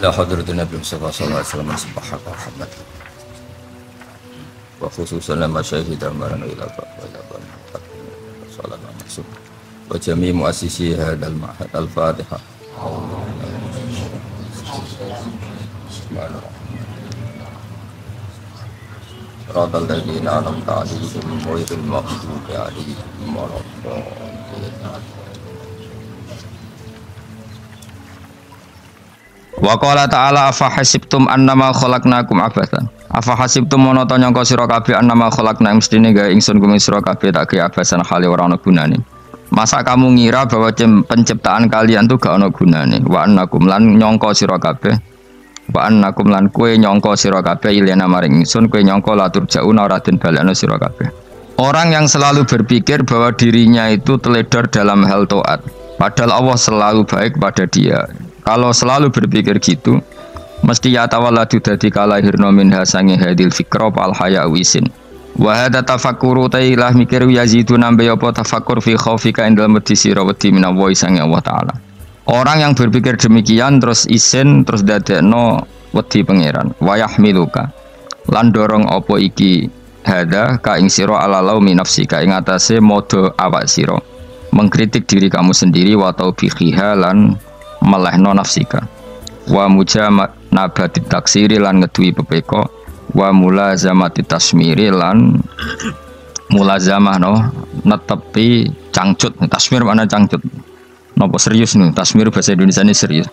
ila hadratin Nabi sallallahu alaihi wasallam subhanahu wa ta'ala wa khususan lama syahida marana ila sallallahu alaihi wasallam wa jami' muassisi hadzal ma'had al-Fatihah. Radal ladzina an'amta 'alaihim ghairil maghdubi 'alaihim waladdallin. Wa qala ta'ala afa hasibtum annama khalaqnakum abathan. Afa hasibtum mono to nyangka sira kabeh annama khalaqna mestine gawe ingsun kuwi sira kabeh tak gawe abasan khali ora ana gunane. Masa kamu ngira bahwa penciptaan kalian tuh gak ana gunane. Wa annakum lan nyangka sira kabeh. Wa annakum lan kowe nyangka sira kabeh ilena maring ingsun kowe nyangka latur jauna ora den balekno sira kabeh. Orang yang selalu berpikir bahwa dirinya itu teledor dalam hal taat, padahal Allah selalu baik pada dia. Kalau selalu berpikir gitu, mesti ya tawalladu dadi kalahirna min hasangi hadil fikra al haya wisin. Wa hadza tafakkuru tailah mikir yazidu nambe apa tafakkur fi khaufika indal mati sira wedi minallahi sange Allah taala. Orang yang berpikir demikian terus isin terus dadekno wedi pangeran. Wa yahmiluka lan dorong apa iki hadza ka ing sira alalau min nafsika ing atase modo awak sira mengkritik diri kamu sendiri wa taubihiha lan melehno nafsika wa mujamanabati taksiri lan ngeduwi pepeko wa mulazamati tasmiri lan mulazamah no netepi cangcut. Tasmir mana cangcut nopo serius nih tasmir bahasa Indonesia ini serius.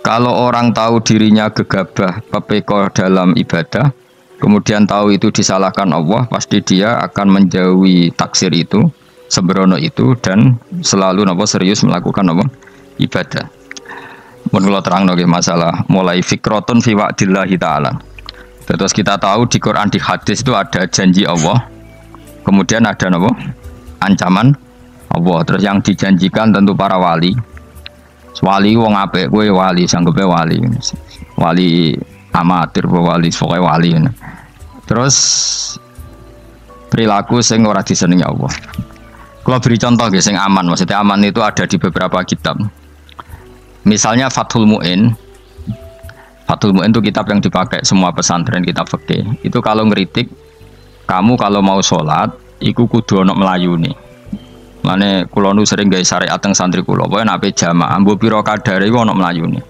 Kalau orang tahu dirinya gegabah pepeko dalam ibadah kemudian tahu itu disalahkan Allah, pasti dia akan menjauhi taksir itu sembrono itu dan selalu nopo serius melakukan nopo ibadah. Menurut terang nggih masalah mulai fikrotun fi wa'dillahi ta'ala. Terus kita tahu di Quran di hadis itu ada janji Allah. Kemudian ada apa? Ancaman Allah. Terus yang dijanjikan tentu para wali. Wali wong apik kowe wali sanggepe wali. Wali amatir wali pokoke wali. Terus perilaku sing ora disenengi Allah. Kalau beri contoh nggih sing aman, maksudnya aman itu ada di beberapa kitab. Misalnya Fathul Mu'in. Fathul Mu'in itu kitab yang dipakai semua pesantren kitab fikih. Itu kalau ngeritik, kamu kalau mau sholat, iku kudu ana melayune. Mane kula nu sering gawe syariat teng santri kula, pokoke nek jamaah mbok pira kadare iku ana melayune.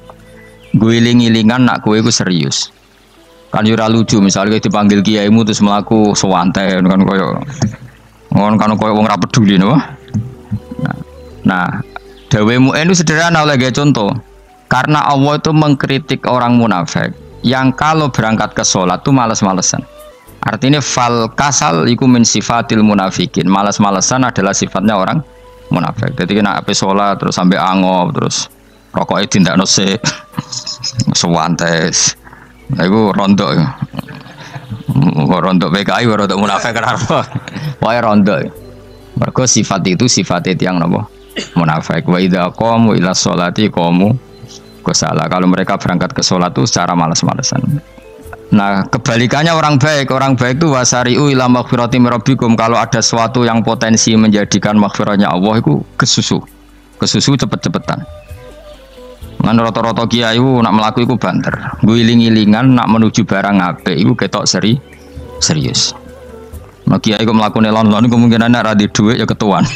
Guling-ilingan nak kowe iku serius. Kan yo ora lucu misalnya dipanggil kiaimu terus mlaku sewantai kan koyo wong ora peduli no. Nah, Dawe Mu'in itu sederhana oleh contoh. Karena Allah itu mengkritik orang munafik yang kalau berangkat ke sholat itu malas-malesan. Artinya fal kasal iku min sifatil munafikin. Malas-malesan adalah sifatnya orang munafik. Jadi kena ape sholat terus sampai angop terus rokoknya tindak nose sewantes. Nah, itu rontok. Rontok PKI, rontok munafik kenapa? Wah rontok. Mergo sifat itu sifatnya tiang napa? Munafik. Wa idza qamu ila sholati qamu kusala. Kalau mereka berangkat ke sholat itu secara malas-malesan. Nah, kebalikannya orang baik itu wasari'u ila maghfirati rabbikum. Kalau ada sesuatu yang potensi menjadikan maghfirahnya Allah itu kesusu cepet-cepetan. Ngan rata-rata kiai nak melaku itu banter. Guling-gilingan nak menuju barang apik itu ketok serius. Nah kiai ku melakukan elon-elon kemungkinan nak radi duit ya ketuan.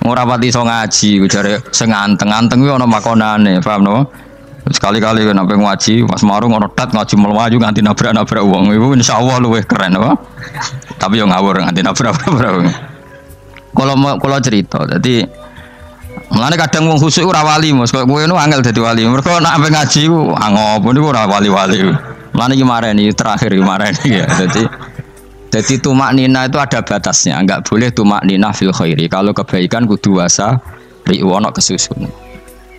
Ora pati iso ngaji, jare sing anteng-anteng kuwi ana makonane, paham no? Sekali-kali kan sampai ngaji, pas marung ono tat ngaji melaju nganti nabrak-nabrak wong. Iku insyaallah luwih keren apa? Tapi yo ngawur nganti nabrak-nabrak wong. Kalau cerita, dadi mulane kadang wong khusuk ora wali, Mas. Kok kowe nu angel dadi wali. Mergo nek sampai ngaji ku angop niku ora wali-wali. Mulane iki mareni terakhir iki mareni ya. Jadi tumak nina itu ada batasnya, enggak boleh tumak nina fil khairi. Kalau kebaikan kudu wasa riwono kesusun.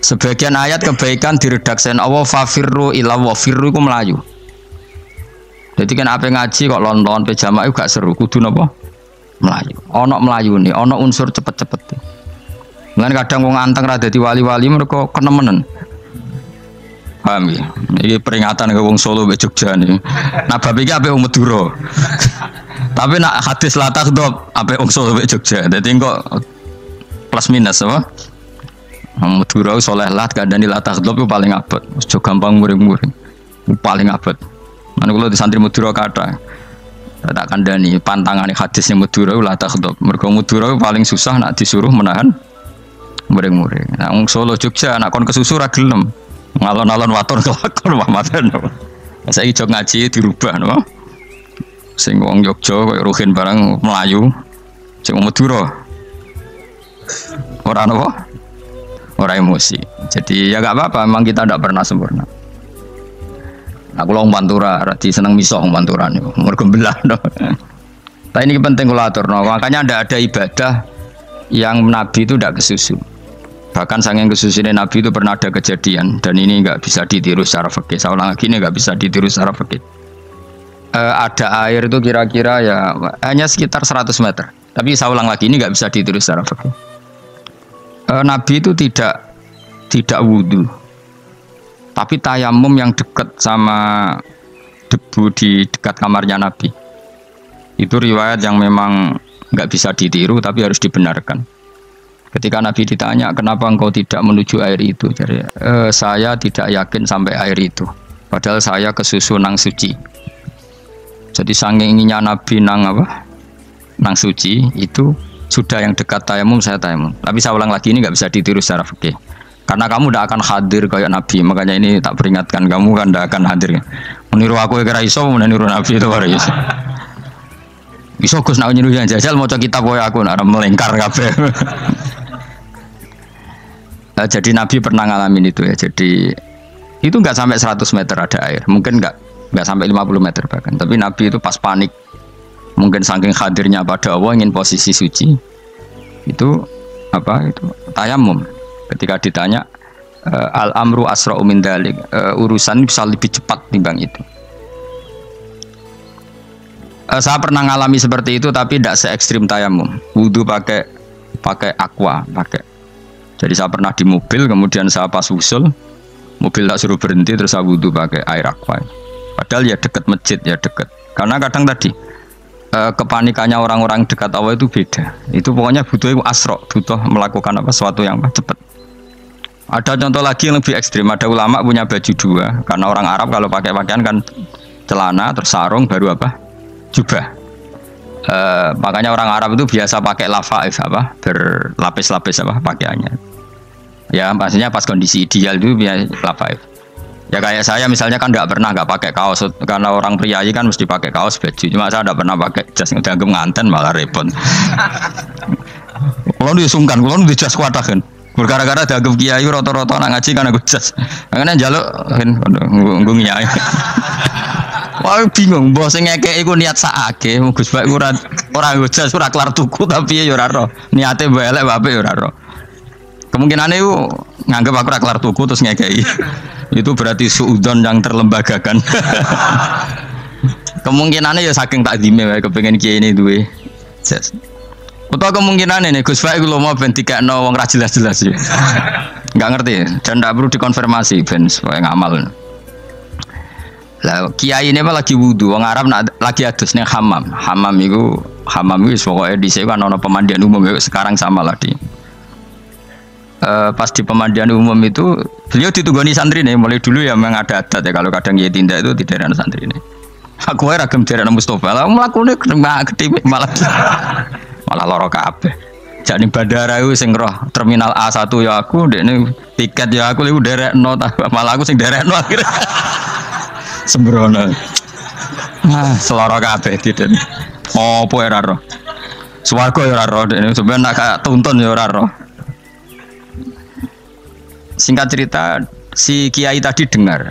Sebagian ayat kebaikan diredaksikan Allah fafirru ila wa firru iku melayu. Jadi kan apa ngaji kok lon-lon pe jamaah gak seru, kudu napa? Melayu. Ana melayune, ana unsur cepet-cepet. Mulane kadang wong anteng ra dadi wali-wali mereka kenemenen. Paham ya? Ini peringatan ke wong Solo mbek Jogja nih. Nah bab iki apik wong Madura. Tapi nak hadis la takhdhab apik wong Solo mbek Jogja. Dadi kok plus minus apa? Madura soleh lah kandhani la takhdhab itu paling abot. Aja gampang muring-muring. Paling abot. Mana kula di santri Madura kata. Tak kandhani pantangane hadisnya Madura la takhdhab. Mergo Madura paling susah nak disuruh menahan muring-muring. Nah wong Solo Jogja nak kon kesusu ra gelem. Ngalon-alon waton kelakon Muhammadan. Saiki jog ngaji dirubah no. Sing wong Jogja koyo Ruhin barang Melayu. Sing Madura. Ora napa? Ora emosi. Jadi ya gak apa-apa, memang kita tidak pernah sempurna. Aku wong Pantura, radi seneng miso wong Pantura niku. Mergo belah no. Tapi ini penting kula aturno. Makanya ada ibadah yang Nabi itu tidak kesusu. Bahkan saking kesusunya Nabi itu pernah ada kejadian dan ini nggak bisa ditiru secara fikih. Saya ulang lagi ini nggak bisa ditiru secara fikih. Ada air itu kira-kira ya hanya sekitar 100 meter. Tapi saya ulang lagi ini nggak bisa ditiru secara fikih. Nabi itu tidak wudhu, tapi tayamum yang dekat sama debu di dekat kamarnya Nabi. Itu riwayat yang memang nggak bisa ditiru tapi harus dibenarkan. Ketika Nabi ditanya, kenapa engkau tidak menuju air itu? Jadi, saya tidak yakin sampai air itu. Padahal saya kesusu nang suci. Jadi saking inginnya Nabi nang suci itu sudah yang dekat tayamum saya tayamum. Tapi saya ulang lagi ini nggak bisa ditiru secara fikih. Karena kamu tidak akan hadir kayak Nabi. Makanya ini tak peringatkan kamu kan tidak akan hadir. Meniru aku kira iso, meniru Nabi itu baru iso. Iso Gus nak niru yang jajal mau kitab koyo aku nak melingkar kabeh. Jadi Nabi pernah ngalamin itu ya. Jadi itu nggak sampai 100 meter ada air, mungkin nggak sampai 50 meter bahkan. Tapi Nabi itu pas panik, mungkin saking hadirnya pada Allah ingin posisi suci. Itu tayamum. Ketika ditanya al amru asra'u min dzalik, urusan bisa lebih cepat timbang itu. Saya pernah ngalami seperti itu tapi tidak se ekstrim tayamum. Wudu pakai aqua, pakai. Jadi saya pernah di mobil, kemudian saya pas usul, mobil tak suruh berhenti, terus saya wudhu pakai air aqua. Padahal ya dekat masjid, ya dekat. Karena kadang tadi kepanikannya orang-orang dekat Allah itu beda. Itu pokoknya butuh asro, butuh melakukan sesuatu yang cepat. Ada contoh lagi yang lebih ekstrim. Ada ulama punya baju dua, karena orang Arab kalau pakai pakaian kan celana, terus sarung, baru jubah. Makanya orang Arab itu biasa pakai lafaif berlapis-lapis pakaiannya. Ya pastinya pas kondisi ideal itu biasa lafaif. Ya kayak saya misalnya kan nggak pakai kaos karena orang priayi kan mesti pakai kaos baju. Cuma saya nggak pernah pakai jas udah nganten malah repot. Kalau disungkan, kalau di jas kuat kan. Gara-gara dianggap kiai roto-roto anak ngaji kan aku jas. Makanya jaluk kan ngunggungnya. Wah bingung, bos ngekek iku niat sakake, Gus Bak ora jas ora kelar tuku tapi ya ora ro. Niate elek bape ya ora ro. Kemungkinan itu nganggep aku ora kelar tuku terus ngekeki. Itu berarti suudzon yang terlembagakan. Kemungkinannya ya saking takdime wae kepengin kiai ini duwe jas. Utawa kemungkinan ini Gus Bak iku lho mau ben dikekno wong ra jelas-jelas ya. Enggak ngerti dan ndak perlu dikonfirmasi ben supaya ngamal. Lah kiai ini lagi wudu, wong Arab lagi adus ning hammam. Hammam itu pokoknya di sini kan ono pemandian umum sekarang sama lah di. Pas di pemandian umum itu beliau ditunggoni santri nih, mulai dulu ya memang ada adat ya kalau kadang dia tindak itu tidak ada santri nih. Aku ragam dari Mustafa lah melakukannya gede malah loro kabeh. Jadi bandara itu sing roh terminal A1 ya aku, ini tiket ya aku liu derek no, malah aku sing derek no akhirnya. Sembrono. Seloro kabeh tidak. Apa ora roh. Swarga ya ora roh, ini sebenarnya kayak tuntun ya ora roh. Singkat cerita, si kiai tadi dengar,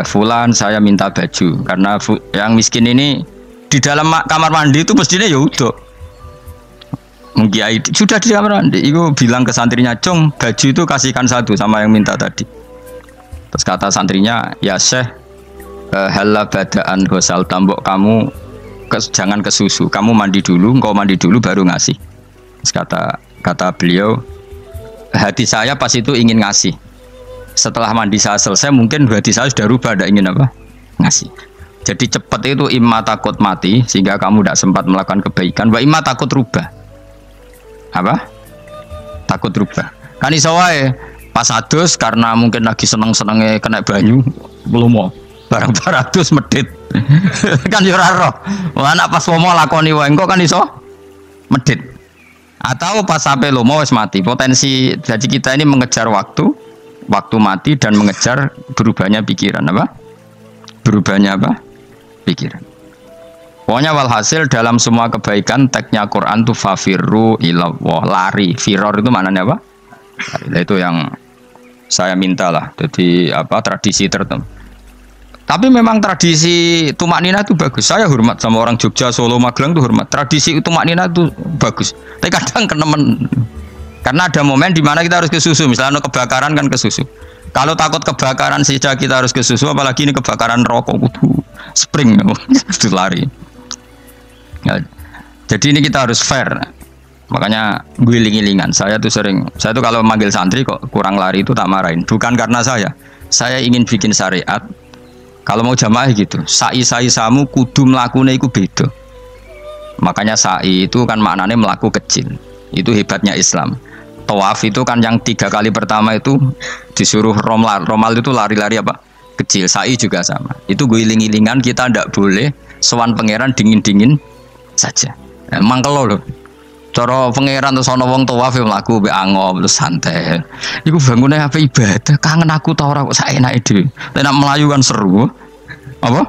Fulan saya minta baju karena yang miskin ini di dalam kamar mandi itu mestinya ya udah. Kiai sudah di kamar mandi, itu bilang ke santrinya, Cung baju itu kasihkan satu sama yang minta tadi. Terus kata santrinya, ya Syekh, halla badaan hosal tambok kamu jangan ke susu, kamu mandi dulu, engkau mandi dulu baru ngasih. Terus kata beliau, hati saya pas itu ingin ngasih. Setelah mandi saya selesai, mungkin hati saya sudah rubah, tidak ingin apa? Ngasih. Jadi cepat itu imma takut mati sehingga kamu tidak sempat melakukan kebaikan, wa imma takut rubah. Apa? Takut rubah. Kan iso wae pas adus karena mungkin lagi seneng-senenge kena banyu, belum mau. Barang-barang adus medit. Kan yo ora roh. Wah anak pas mau lakoni wae engko kan iso medit. Atau pas sampai lomo wis mati. Potensi jadi kita ini mengejar waktu mati dan mengejar berubahnya pikiran apa? Berubahnya apa? Pikiran. Pokoknya walhasil dalam semua kebaikan teksnya Quran tuh fafirru ilallah, lari. Firor itu maknanya apa? Lari. Itu yang saya minta lah. Jadi apa tradisi tertentu. Tapi memang tradisi tumak nina itu bagus. Saya hormat sama orang Jogja, Solo, Magelang tuh hormat. Tradisi tumak nina itu bagus. Tapi kadang kenemen. Karena ada momen di mana kita harus ke susu, misalnya kebakaran kan ke susu. Kalau takut kebakaran saja kita harus ke susu, apalagi ini kebakaran rokok, spring, itu lari. Ya, jadi ini kita harus fair. Makanya guling-gilingan. Saya tuh kalau manggil santri kok kurang lari itu tak marahin. Bukan karena saya ingin bikin syariat. Kalau mau jamaah gitu, sa'i samu kudu mlakune iku beda. Makanya sa'i itu kan maknanya melaku kecil. Itu hebatnya Islam. Tawaf itu kan yang 3 kali pertama itu disuruh romal itu lari-lari apa? Kecil. Sa'i juga sama. Itu guling-gilingan, kita ndak boleh sowan pangeran dingin-dingin saja. Emang kalau loh. Cara pangeran terus ana wong tawaf mlaku mbek angop terus santai. Iku bangune apa ibadah? Kangen aku ta ora kok saenake dhewe. Nek melayu kan seru. Apa?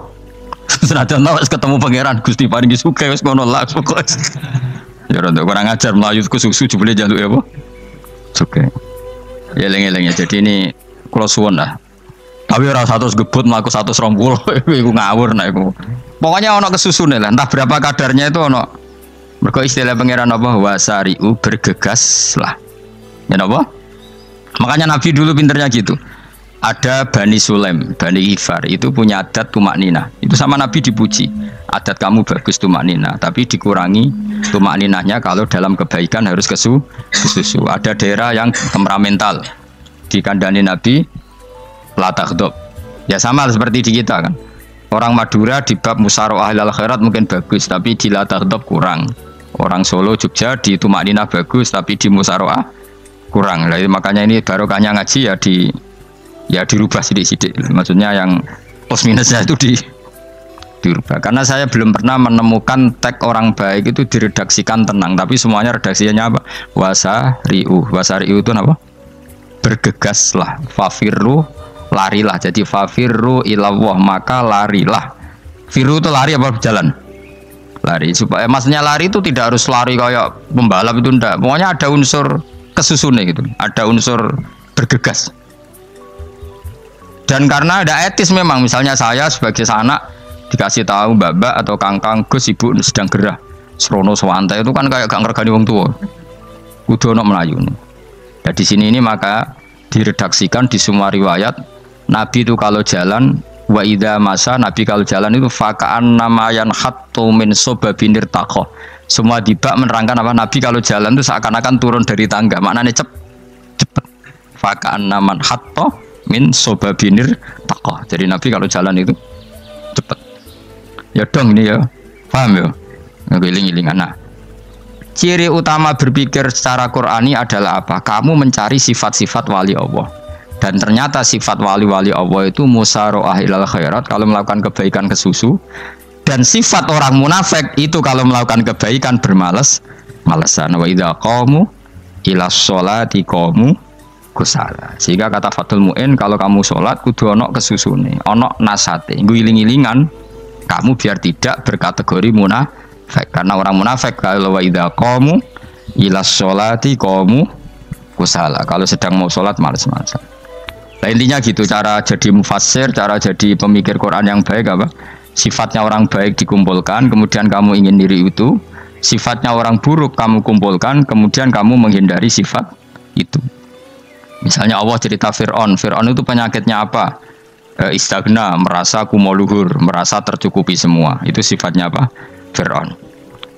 Senajan wis ketemu pangeran Gusti paringi sugih wis ngono lah pokoke. Ya rada kurang ajar melayu ke susu jebule njaluk ya apa? Oke. Ya eling-eling ya. Jadi ini kula suwun lah. Tapi ora 100 gebut mlaku 120 iku ngawur nek iku. Pokoknya ana kesusune lah, entah berapa kadarnya itu ana. Mergo istilah pangeran apa wasari'u bergegas lah. Ya apa? Makanya Nabi dulu pinternya gitu. Ada Bani Sulaim, Bani Hifar itu punya adat tumak nina. Itu sama Nabi dipuji. Adat kamu bagus tumak nina, tapi dikurangi tumak ninahnya kalau dalam kebaikan harus ke susu. Ada daerah yang temperamental. Dikandani Nabi la taghdab. Ya sama seperti di kita kan. Orang Madura di bab musyawarah ahlul khairat mungkin bagus, tapi di la taghdab kurang. Orang Solo, Jogja di tumak ninah bagus, tapi di musyawarah kurang. Nah, makanya ini barokahnya ngaji ya dirubah sidik-sidik. Maksudnya yang plus minusnya itu dirubah. Karena saya belum pernah menemukan tag orang baik itu diredaksikan tenang, tapi semuanya redaksinya apa? Wasari'u itu apa? Bergegaslah, fafirru, larilah. Jadi fafirru ilallah, maka larilah. Firu itu lari apa berjalan? Lari. Supaya maksudnya lari itu tidak harus lari kayak pembalap itu enggak. Pokoknya ada unsur kesusunnya gitu. Ada unsur bergegas. Dan karena ada etis memang, misalnya saya sebagai anak dikasih tahu babak atau kangkang Gus ibu sedang gerah serono sewantai itu kan kayak gak ngergani wong tua. Kudu ono Melayu nih. Ya di sini ini maka diredaksikan di semua riwayat Nabi itu kalau jalan wa idza masa, Nabi kalau jalan itu faka'an namayan hattu min sobabinir taqo. Semua dibak menerangkan apa Nabi kalau jalan itu seakan-akan turun dari tangga. Maknanya cepet. Faka'an naman hatto min sobabinir taqo. Jadi Nabi kalau jalan itu cepet. Ya dong ini ya. Paham ya? Ngiling-ngilingan. Nah, ciri utama berpikir secara Qur'ani adalah apa? Kamu mencari sifat-sifat wali Allah. Dan ternyata sifat wali-wali Allah itu musyaroah ilal khairat, kalau melakukan kebaikan ke susu. Dan sifat orang munafik itu kalau melakukan kebaikan bermales-malesan. Wa idza qamu ilas sholati qamu kusala. Sehingga kata Fathul Mu'in, kalau kamu sholat kudu ono kesusune, ono nasate, guling-gilingan kamu biar tidak berkategori munafik. Karena orang munafik kalau wa idza qamu ilas sholati qamu kusala. Kalau sedang mau sholat males-malesan. Nah, intinya gitu, cara jadi mufassir, cara jadi pemikir Quran yang baik apa? Sifatnya orang baik dikumpulkan, kemudian kamu ingin diri itu. Sifatnya orang buruk kamu kumpulkan, kemudian kamu menghindari sifat itu. Misalnya Allah cerita Fir'aun. Fir'aun itu penyakitnya apa? Istagna, merasa kumoluhur, merasa tercukupi semua. Itu sifatnya apa? Fir'aun.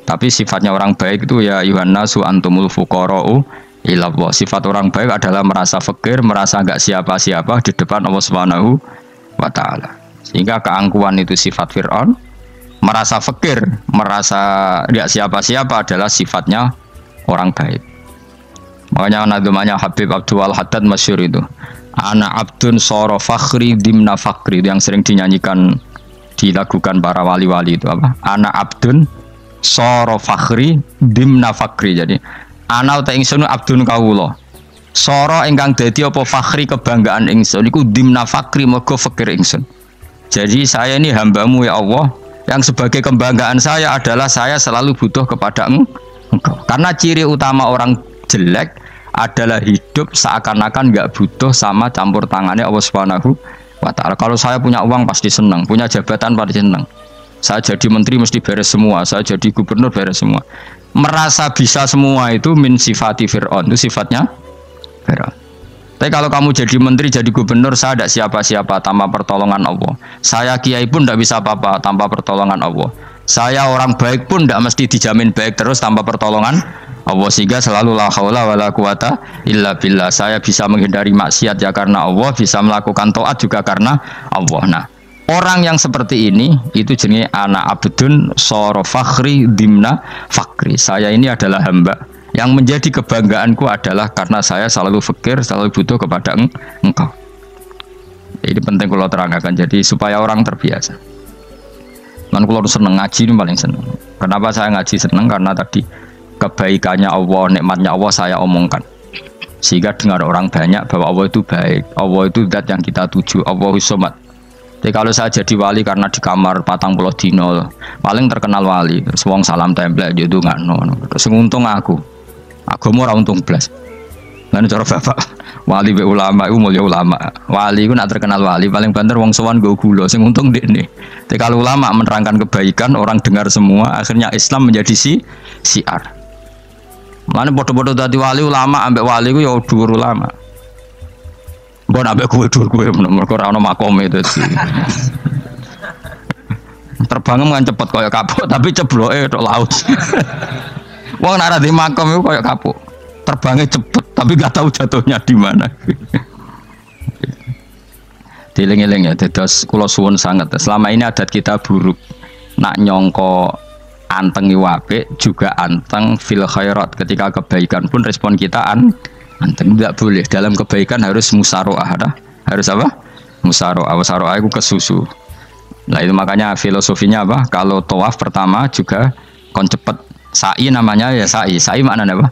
Tapi sifatnya orang baik itu ya Yuhannasu antumul fuqara'u illa Allah. Sifat orang baik adalah merasa fakir, merasa enggak siapa-siapa di depan Allah Subhanahu wa taala. Sehingga keangkuhan itu sifat Fir'aun, merasa fakir, merasa enggak siapa-siapa adalah sifatnya orang baik. Makanya nadumanya Habib Abdul Haddad masyhur itu. Ana abdun soro fakhri dimna fakri, yang sering dinyanyikan dilakukan para wali-wali itu apa? Ana abdun soro fakhri dimna fakri. Jadi ana uta ingsun abdun kawula. Soro ingkang dadi apa fakhri kebanggaan ingsun iku dimna fakri mergo fakir ingsun. Jadi saya ini hambamu ya Allah, yang sebagai kebanggaan saya adalah saya selalu butuh kepada engkau. Karena ciri utama orang jelek adalah hidup seakan-akan nggak butuh sama campur tangannya Allah Subhanahu wa taala. Kalau saya punya uang pasti senang, punya jabatan pasti senang. Saya jadi menteri mesti beres semua, saya jadi gubernur beres semua. Merasa bisa semua itu min sifati Fir'aun, itu sifatnya Fir'aun. Tapi kalau kamu jadi menteri, jadi gubernur, saya tidak siapa-siapa tanpa pertolongan Allah. Saya kiai pun tidak bisa apa-apa tanpa pertolongan Allah. Saya orang baik pun tidak mesti dijamin baik terus tanpa pertolongan Allah, sehingga selalu la haula wala quwata illa billah. Saya bisa menghindari maksiat ya karena Allah, bisa melakukan taat juga karena Allah. Nah, orang yang seperti ini itu jenenge ana abdun soro fakhri dimna fakri. Saya ini adalah hamba yang menjadi kebanggaanku adalah karena saya selalu fakir, selalu butuh kepada engkau. Ini penting kalau terangkan, jadi supaya orang terbiasa. Man kalau seneng ngaji ini paling seneng. Kenapa saya ngaji seneng? Karena tadi kebaikannya Allah, nikmatnya Allah saya omongkan, sehingga dengar orang banyak bahwa Allah itu baik, Allah itu zat yang kita tuju, Allahus Somad. Jadi kalau saya jadi wali karena di kamar 40 dino paling terkenal wali, terus wong salam template itu nggak terus untung aku mau untung belas. Lalu cara bapak wali be ulama itu mulia ulama, wali itu nak terkenal wali paling banter wong sowan go gula, sing untung dekne. Jadi kalau ulama menerangkan kebaikan orang dengar semua, akhirnya Islam menjadi siar. Mana bodoh-bodoh tadi wali ulama ambek wali ku ya dhuwur ulama. Mbok ambek kowe dhuwur kowe mergo ora ono makom itu. Terbang kan cepet kaya kapuk tapi cebloke tok laut. Wong nek ora di makom iku kaya kapuk. Terbangnya cepet tapi gak tahu jatuhnya di mana. Dieling-eling ya, dados kula suwun sanget. Selama ini adat kita buruk. Nak nyongko anteng iwape juga anteng fil khairat. Ketika kebaikan pun respon kita anteng, tidak boleh. Dalam kebaikan harus musaroah, harus apa? Musaroah. Musaroah itu kesusu. Nah itu makanya filosofinya apa? Kalau tawaf pertama juga kon cepet. Sa'i namanya ya sa'i. Sa'i maknanya apa?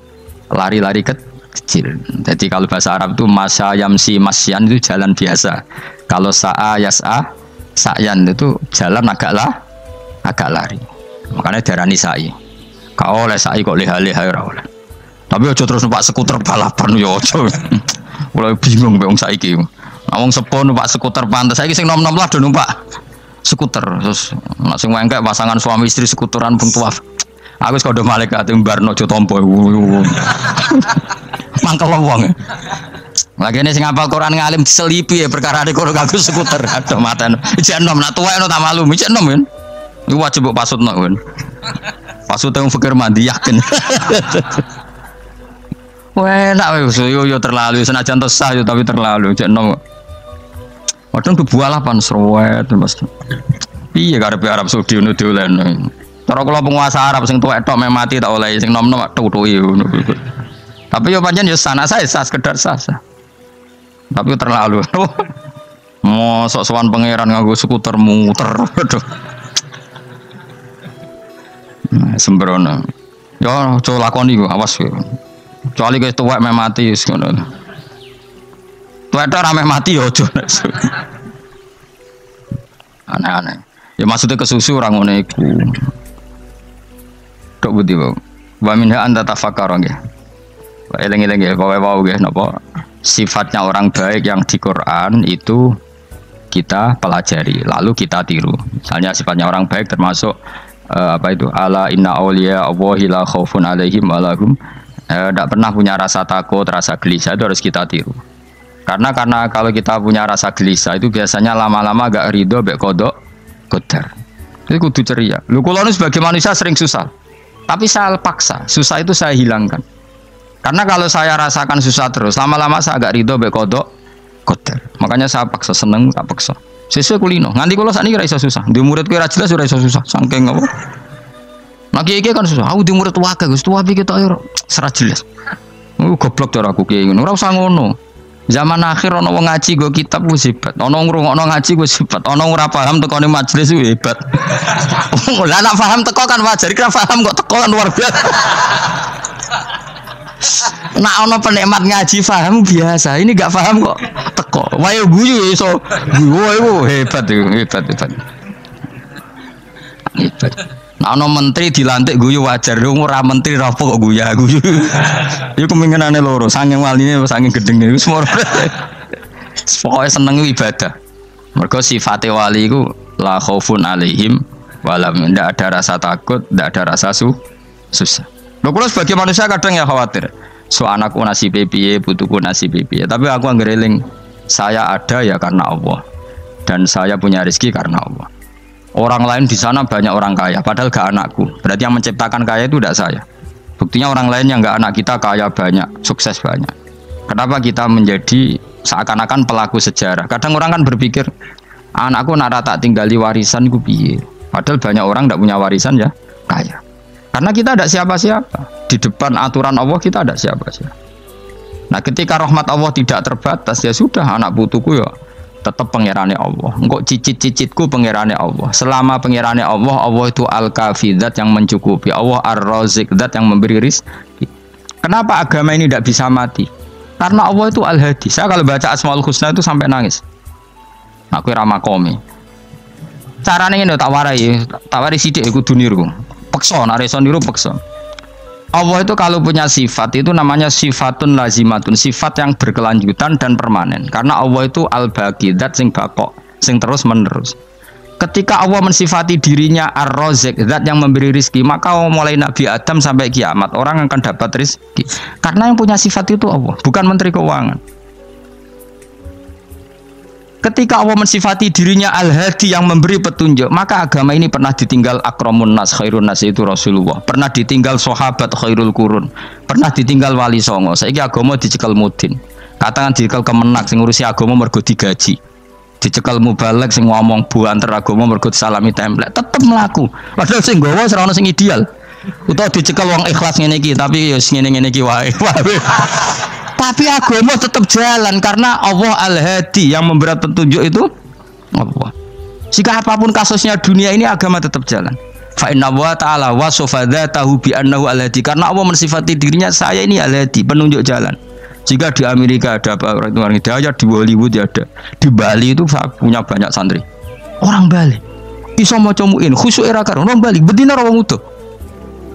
Lari-lari kecil. Jadi kalau bahasa Arab itu masa yamsi masyan itu jalan biasa. Kalau sa'a yas'a sa'yan itu jalan agak lari. Makanya darani sa'i. Kau oleh sa'i kok leha-leha ora oleh. Tapi aja terus numpak skuter balapan yo aja. Mulai bingung mbek wong saiki. Wong sepo numpak skuter pantes saiki sing nom-nom lah do numpak skuter. Terus nek sing wengkek pasangan suami istri skuteran pun tuaf. Aku wis kodho malaikat mbarno aja tampa. Mangkel wong. Lagi ini sing hafal Quran ngalim diselipi ya perkara ada kono kagum skuter. Aduh maten. Ijek enom nak tuwek tak malu. Ijek enom kan. Iku wajib mbok pasutno kan. Pasute wong fikir mandi yakin. Wah, enak wis yo terlalu senajan to sah yo tapi terlalu ijek enom. Wadon kebualapan serwet Mas. Piye karepe Arab Saudi ngono dolen. Cara kula penguasa Arab sing tuwek tok mati tak oleh sing nom-nom tutuki ngono. Tapi yo pancen yo sana saya sah sekedar sah. Tapi terlalu. Mosok sowan pangeran nganggo skuter muter. Aduh. Sembrono. Yo aja lakoni ku awas kowe. Kecuali kowe tuwek mati wis ngono. Tuwek tok rame mati yo aja. Aneh-aneh. Ya maksudnya kesusu ora ngono iku. Tok budi wae. Wa minha anta tafakkara nggih. Eling-eling nggih kowe wau nggih napa sifatnya orang baik yang di Quran itu kita pelajari lalu kita tiru. Misalnya sifatnya orang baik termasuk apa itu ala inna auliya Allahi la khaufun alaihim wa lahum tidak pernah punya rasa takut, rasa gelisah, itu harus kita tiru. Karena kalau kita punya rasa gelisah itu biasanya lama-lama agak ridho mbek kodok qadar. Jadi kudu ceria. Lu kula sebagai manusia sering susah. Tapi saya paksa, susah itu saya hilangkan. Karena kalau saya rasakan susah terus, lama-lama saya agak ridho mbek kodok kotor. Makanya saya paksa seneng, tak paksa. Sesuai kulino. Nganti kula sakniki ra iso susah. Di murid kowe ra jelas ora iso susah. Saking apa? Nah kiai kan susah. Aku di murid wae Gus, tuwa iki ketok ora serat jelas. Goblok cara aku kiai ngono. Ora usah ngono. Zaman akhir ana wong ngaji go kitab wis hebat. Ana ngrungokno ngaji wis hebat. Ana ora paham tekone majelis wis hebat. Lah nek paham teko kan wajar, kira paham kok teko kan luar biasa. Nak ono penikmat ngaji paham biasa, ini gak paham kok teko. Wae guyu iso. Guyu hebat hebat. Nak ono menteri dilantik guyu wajar, ora menteri ra kok guyu. Iku kemungkinane loro, saking waline saking gedenge iku semua. Pokoke seneng ibadah. Mergo sifate wali iku la khaufun alaihim walam, ndak ada rasa takut, ndak ada rasa susah. Lho kula sebagai manusia kadang ya khawatir. So anakku nasib piye, putuku nasib piye. Tapi aku anggereling saya ada ya karena Allah. Dan saya punya rezeki karena Allah. Orang lain di sana banyak orang kaya, padahal gak anakku. Berarti yang menciptakan kaya itu tidak saya. Buktinya orang lain yang gak anak kita kaya banyak, sukses banyak. Kenapa kita menjadi seakan-akan pelaku sejarah? Kadang orang kan berpikir, anakku nak tak tinggali warisan ku piye. Padahal banyak orang tidak punya warisan ya kaya. Karena kita ada siapa-siapa. Di depan aturan Allah kita ada siapa-siapa. Nah ketika rahmat Allah tidak terbatas, ya sudah anak putuku ya tetap pangerane Allah. Engkau cicit-cicitku pangerane Allah. Selama pangerane Allah, Allah itu al-kafi, zat yang mencukupi. Allah ar-razik, zat yang memberi rizki. Kenapa agama ini tidak bisa mati? Karena Allah itu al-hadi. Saya kalau baca Asmaul Husna itu sampai nangis. Aku ramakomi. Caranya ini tak warai sidik kudu niru. Peksa, nareso niru peksa. Allah itu kalau punya sifat itu namanya sifatun lazimatun, sifat yang berkelanjutan dan permanen. Karena Allah itu al-baqi, zat sing bakok, sing terus menerus. Ketika Allah mensifati dirinya ar-razik, zat yang memberi rizki, maka mulai Nabi Adam sampai kiamat orang akan dapat rizki. Karena yang punya sifat itu Allah, bukan menteri keuangan. Ketika Allah mensifati dirinya al-hadi yang memberi petunjuk, maka agama ini pernah ditinggal akramun nas, khairun nas itu Rasulullah, pernah ditinggal sahabat khairul qurun, pernah ditinggal wali songo. Saiki agama dicekel mudin. Katakan dicekel kemenak sing ngurusi agama mergo digaji. Dicekel mubalek sing ngomong buanter agama mergo salami template, tetep mlaku. Padahal sing nggawa ora ono sing ideal. Utawa dicekel wong ikhlas ngene iki, tapi ya ngene-ngene iki wae. Tapi agama tetap jalan karena Allah al-hadi yang memberi petunjuk itu Allah. Jika apapun kasusnya dunia ini agama tetap jalan. Fa inna wa ta'ala wasofa dzatahu bi annahu al-hadi, karena Allah mensifati dirinya saya ini al-hadi, penunjuk jalan. Jika di Amerika ada orang hidayah, di Hollywood ada, di Bali itu punya banyak santri. Orang Bali iso maca muin khusyuk era karuan, orang Bali bedina ora wong utuh.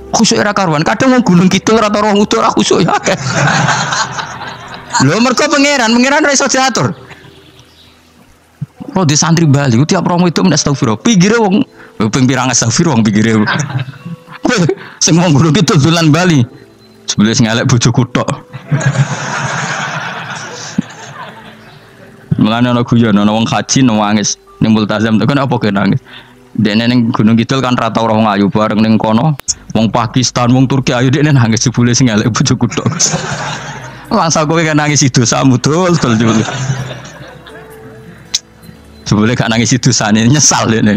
Khusyuk era karuan, kadang wong Gunung Kidul ora ora wong utuh ora khusyuk ya. Lho mergo pangeran ra iso diatur. Oh di santri Bali, tiap romo itu mendak astagfirullah. Pikire wong ping pirang astagfirullah wong pikire. Sing wong guru itu dolan Bali. Sebelum ngelek bojoku tok. Mulane ana guyon ana wong haji nangis ning multazam tekan apa ke nangis. Dene ning Gunung Kidul kan rata ora wong ayu bareng ning kono. Wong Pakistan, wong Turki ayu dekne nangis jebule sing ngelek bojoku tok. Langsung kowe kan nangis dosamu dul jebule. Jebule gak nangis dosane nyesal dene.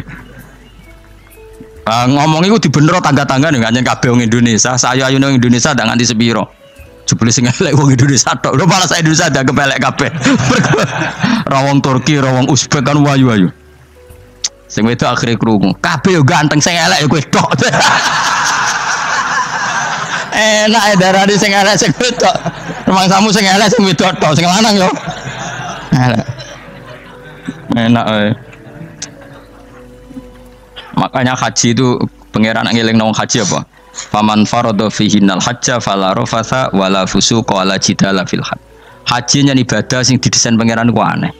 Ngomong iku dibenero tangga-tangga nek anjen kabeh wong Indonesia, saya ayune wong Indonesia ndak nganti sepiro. Jebule sing elek wong Indonesia tok. Lho malah sak Indonesia ndak kepelek kabeh. Ra wong Turki, ra wong Uzbek kan wayu-wayu. Sing wedok akhire krungu. Kabeh yo ganteng sing elek kowe tok. Enak ya darane sing elek sing wedok. Rumangsamu sing elek sing wedok tok, sing lanang yo. Enak Makanya haji itu pangeran ngeling nang haji apa? Faman farada fihinnal hajja fala rafatha wala fusuqa wala jidala fil hajj. Haji nya ibadah sing didesain pangeran ku aneh.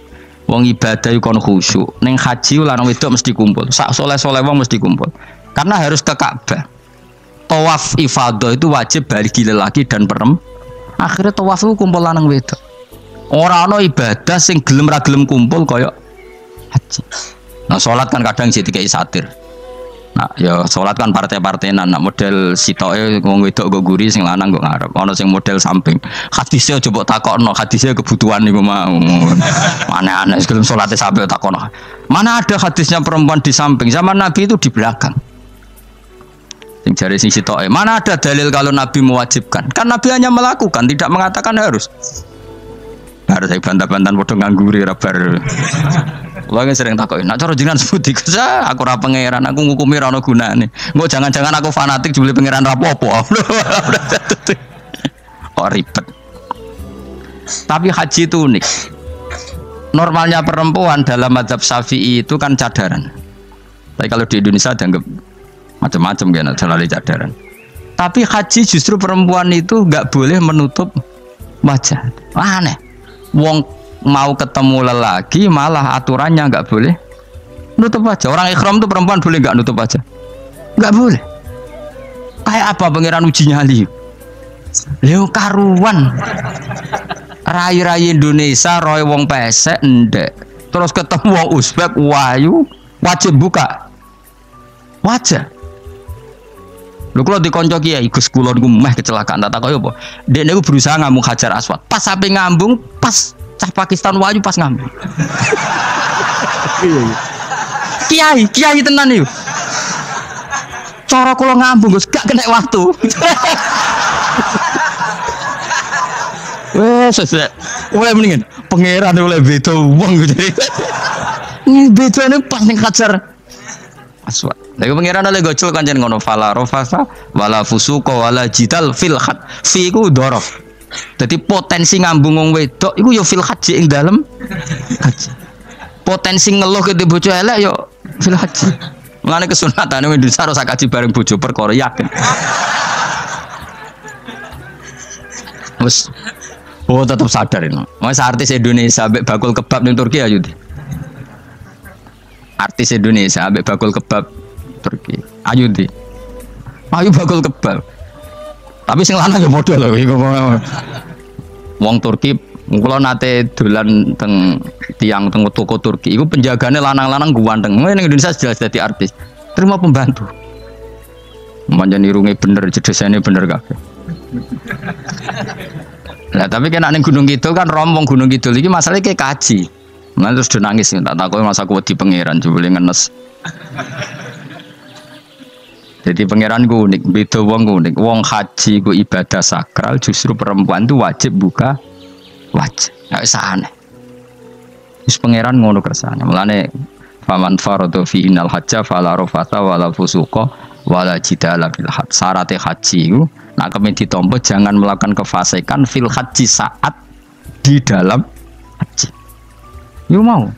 Wong ibadah iku kon khusyuk. Ning haji lanang wedok mesti kumpul. Sak soleh-soleh wong mesti kumpul. Karena harus ke Ka'bah. Tawaf ifadah itu wajib bagi lelaki dan perempuan. Akhirnya tawaf itu kumpul lanang wedok. Ora ana ibadah sing gelem ra gelem kumpul kaya haji. Nah salat kan kadang jadi kayak satir. Nah, ya sholat kan partai-partainan. Nah, model sitoke wong wedok nggo guri sing lanang nggo ngarep. Ana sing model samping. Hadise coba takokno, hadise kebutuhan niku mau. Aneh-aneh sebelum salate sampai takokno. Mana ada hadisnya perempuan di samping? Zaman Nabi itu di belakang. Sing jare sing sitoke. Mana ada dalil kalau Nabi mewajibkan? Kan Nabi hanya melakukan, tidak mengatakan harus. Harus saya bantah-bantahan padha ngangguri ra bar. Kula sering takoki, "Nak cara jenengan sebuti Gus, aku ora pangeran, aku ngukumi ora ono gunane. Engko jangan-jangan aku fanatik jebule pangeran ra apa-apa." Oh ribet. Tapi haji itu unik. Normalnya perempuan dalam mazhab Syafi'i itu kan cadaran. Tapi kalau di Indonesia dianggap macam-macam kan, selalu cadaran. Tapi haji justru perempuan itu nggak boleh menutup wajah. Aneh. Wong mau ketemu lelaki malah aturannya nggak boleh nutup wajah. Orang ikhram tuh perempuan boleh nggak nutup wajah? Nggak boleh. Kayak apa pangeran uji nyali? Leo karuan. Rai-rai Indonesia roy wong pesek ndek. Terus ketemu wong Uzbek wayu wajib buka wajah. Lho kula dikonco kiai Gus kula niku meh kecelakaan tak takoki apa. Dek niku berusaha ngambung Hajar Aswad. Pas sampe ngambung pas cah Pakistan wayu pas ngambung. Kiai tenan niku. Cara kula ngambung Gus gak kena waktu. Wes sesek. Oleh mendingan pangeran oleh beda wong gitu. Ini bedane pas ning Hajar Aswad. Lagi pangeran oleh gocul kancen ngono fala rofasa wala fusuqa wala jidal fil had. Fi iku dhorof. Jadi potensi ngambung wong wedok iku ya fil haji ing dalem haji. Potensi ngeluh ke bojo elek ya fil haji. Mulane kesunatan wong Indonesia harus kaji bareng bojo perkara yakin. Wes oh tetap sadar ini. Mas artis Indonesia ambek bakul kebab ning Turki ayo. Artis Indonesia ambek bakul kebab Turki. Ayo di. Ayo bakul kebab. Tapi sing lanang ya modal lho iku. Wong Turki kula nate dolan teng tiang teng toko Turki. Iku penjagane lanang-lanang guanteng. Ning Indonesia jelas dadi artis. Terima pembantu. Manjan irunge bener, jedesane bener kabeh. Lah tapi kena ning Gunung Kidul kan rombong Gunung Kidul iki masalahnya kayak kaji. Nah terus dia nangis tak takoki masa aku wedi pangeran jebule ngenes. Jadi pangeran ku unik, beda wong unik. Wong haji ku ibadah sakral, justru perempuan itu wajib buka wajah. Enggak usah aneh. Wis pangeran ngono kersane. Mulane faman faradu fi innal hajja fala rafata wala fusuqa wala jidala bil hajj. Syarat haji ku nak kemen ditampa jangan melakukan kefasikan fil haji saat di dalam haji. Yo mau.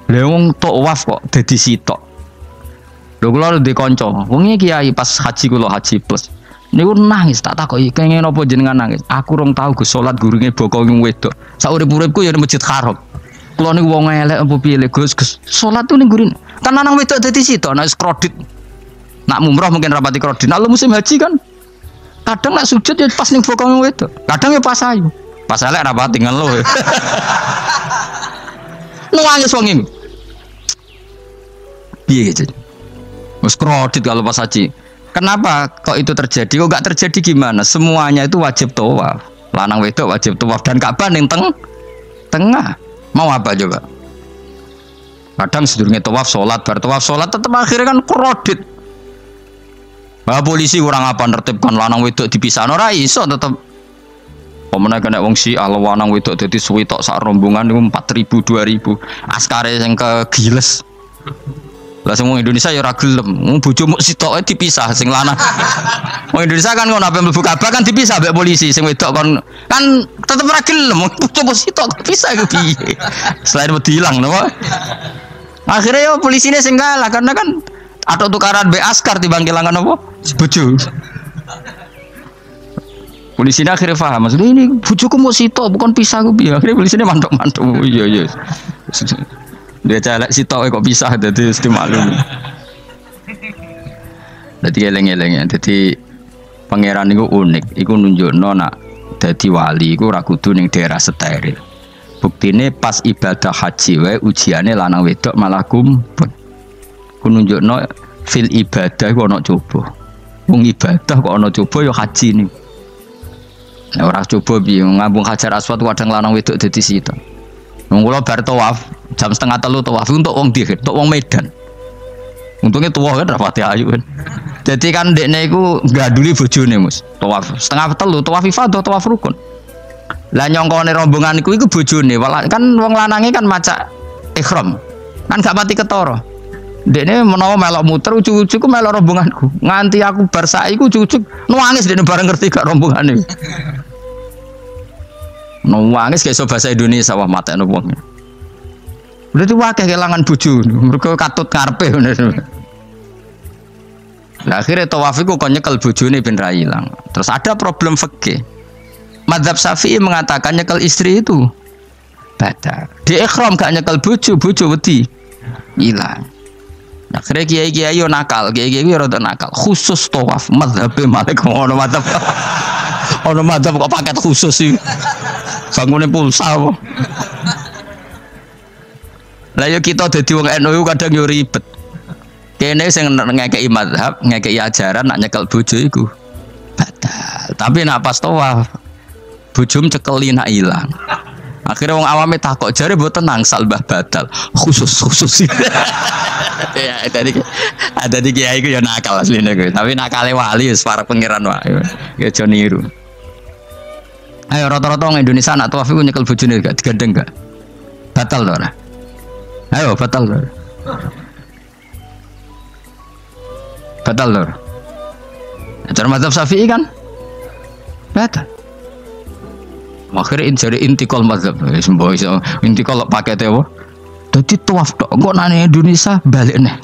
Lha wong tawaf kok dadi sitok. Lho kula ndek kanca, wong iki kiai pas haji kula haji plus. Niku nangis tak takoki kenging napa jenengan nangis. Aku rong tau Gus salat gurunge boko wong wedok. Sak urip-uripku ya Masjid Haram. Kula niku wong elek apa piye Gus salat tuh ning gurine. Kan lanang wedok dadi sitok nek kredit. Nak umroh mungkin rapati kredit. Nek musim haji kan kadang nak sujud ya pas ning boko wong wedok. Kadang ya pas ayu. Pas elek rapati ngeluh. Nangis wong iki. Piye gitu. Mus kredit kalau pas haji. Kenapa kok itu terjadi? Kok gak terjadi gimana? Semuanya itu wajib tawaf. Lanang wedok wajib tawaf dan Ka'bah ning tengah. Mau apa coba? Kadang sedurunge tawaf salat, bar tawaf salat tetep akhirnya kan kredit. Bah polisi kurang apa nertibkan lanang wedok dipisahno ora iso tetep. Pemene kena wong Syiah lanang wedok dadi suwi tok sak rombongan niku 4.000 2.000. Askare sing kegiles. Lah semua Indonesia ya ora gelem. Bojomu sitoke dipisah sing lanang. Wong Indonesia kan ngono ape mlebu Ka'bah kan dipisah mbek polisi sing wedok kan tetep ora gelem. Bojomu sitok dipisah iku piye? Selain wedi ilang napa? Akhirnya yo polisine sing kalah karena kan atau tukaran be askar timbang kelangan apa? Bojo. Polisine akhirnya paham maksudnya ini bojoku mau sitok bukan pisah ku piye. Akhirnya polisine mantuk-mantuk. Iya. Dia celek sitok kok pisah dadi mesti maklum. Dadi eleng-eleng. Dadi pangeran niku unik, iku nunjukno nak dadi wali iku ora kudu ning daerah steril. Buktine pas ibadah haji wae ujiane lanang wedok malah kumpul. Ku nunjukno fil ibadah kok ana coba. Wong ibadah kok ana coba ya haji nih. Nek ora coba piye ngambung Hajar Aswad kadang lanang wedok dadi sita. Wong kula bar tawaf jam 2:30 tawaf untuk wong dihir, untuk wong Medan. Untungnya tua kan rapati ayu kan. Jadi kan dekne iku ngganduli bojone Mus. Tawaf 2:30 tawaf ifadah tawaf rukun. Lah nyongkone rombongan iku bojone, kan wong lanange kan macak ihram. Kan gak pati ketara. Dekne menawa melok muter ujug-ujug ku melok rombonganku. Nganti aku bar saiki ku ujug-ujug nangis dekne bareng ngerti gak rombongane. Nangis kayak bahasa Indonesia wah matekno wong. Udah tuh wakil kehilangan bojo, mereka katut karpe. Nah, akhirnya tawaf itu kok nyekel bojone ben ra ilang. Terus ada problem fikih. Madzhab Syafi'i mengatakan nyekel istri itu batal. Di ikhram gak nyekel bojo wedi ilang. Nah, akhirnya kiai-kiai yo nakal, kiai-kiai yo rada nakal. Khusus tawaf madzhab Malik ono madzhab. Ono madzhab kok paket khusus sih. Bangune pulsa apa? Lah yo kita dadi wong NU kadang yo ribet. Kene sing ngekeki mazhab, ngekeki ajaran nak nyekel bojo iku batal. Tapi nak pas tawaf bojom cekeli nak ilang. Akhirnya wong awame takok jare mboten nangsal mbah batal. Khusus. Ya ada di kiai iku yo nakal asline kuwi. Tapi nakale wali wis para pangeran wae. Ya aja niru. Ayo rata-rata wong Indonesia nak tawaf iku nyekel bojone gak digandeng gak? Batal to ora? Ayo batal lor. Batal lor. Cara mazhab Syafi'i kan batal. Akhirnya jadi intikal mazhab. Semboh iso intikal pakete apa? Dadi tawaf tok. Kok nang Indonesia balik nih.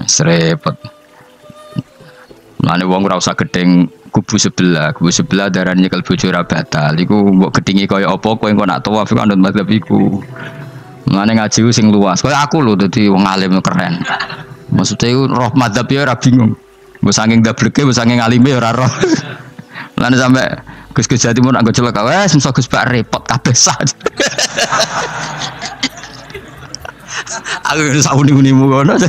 Serepet. Mane wong ora usah gedeng kubu sebelah darane nyekel bojo ora batal. Iku mbok gedhingi kaya apa kowe engko nak tawaf iku anut mazhab iku. Mane ngaji sing luas. Kaya aku lho dadi wong alim keren. Maksudnya iku roh mazhab ya ora bingung. Mbok saking dableke, mbok saking alime ora roh. Mane sampe Gus-gus Jawa Timur anggo celaka wes mesti Gus Bak repot kabeh sah. Aku wis sauni-unimu ngono.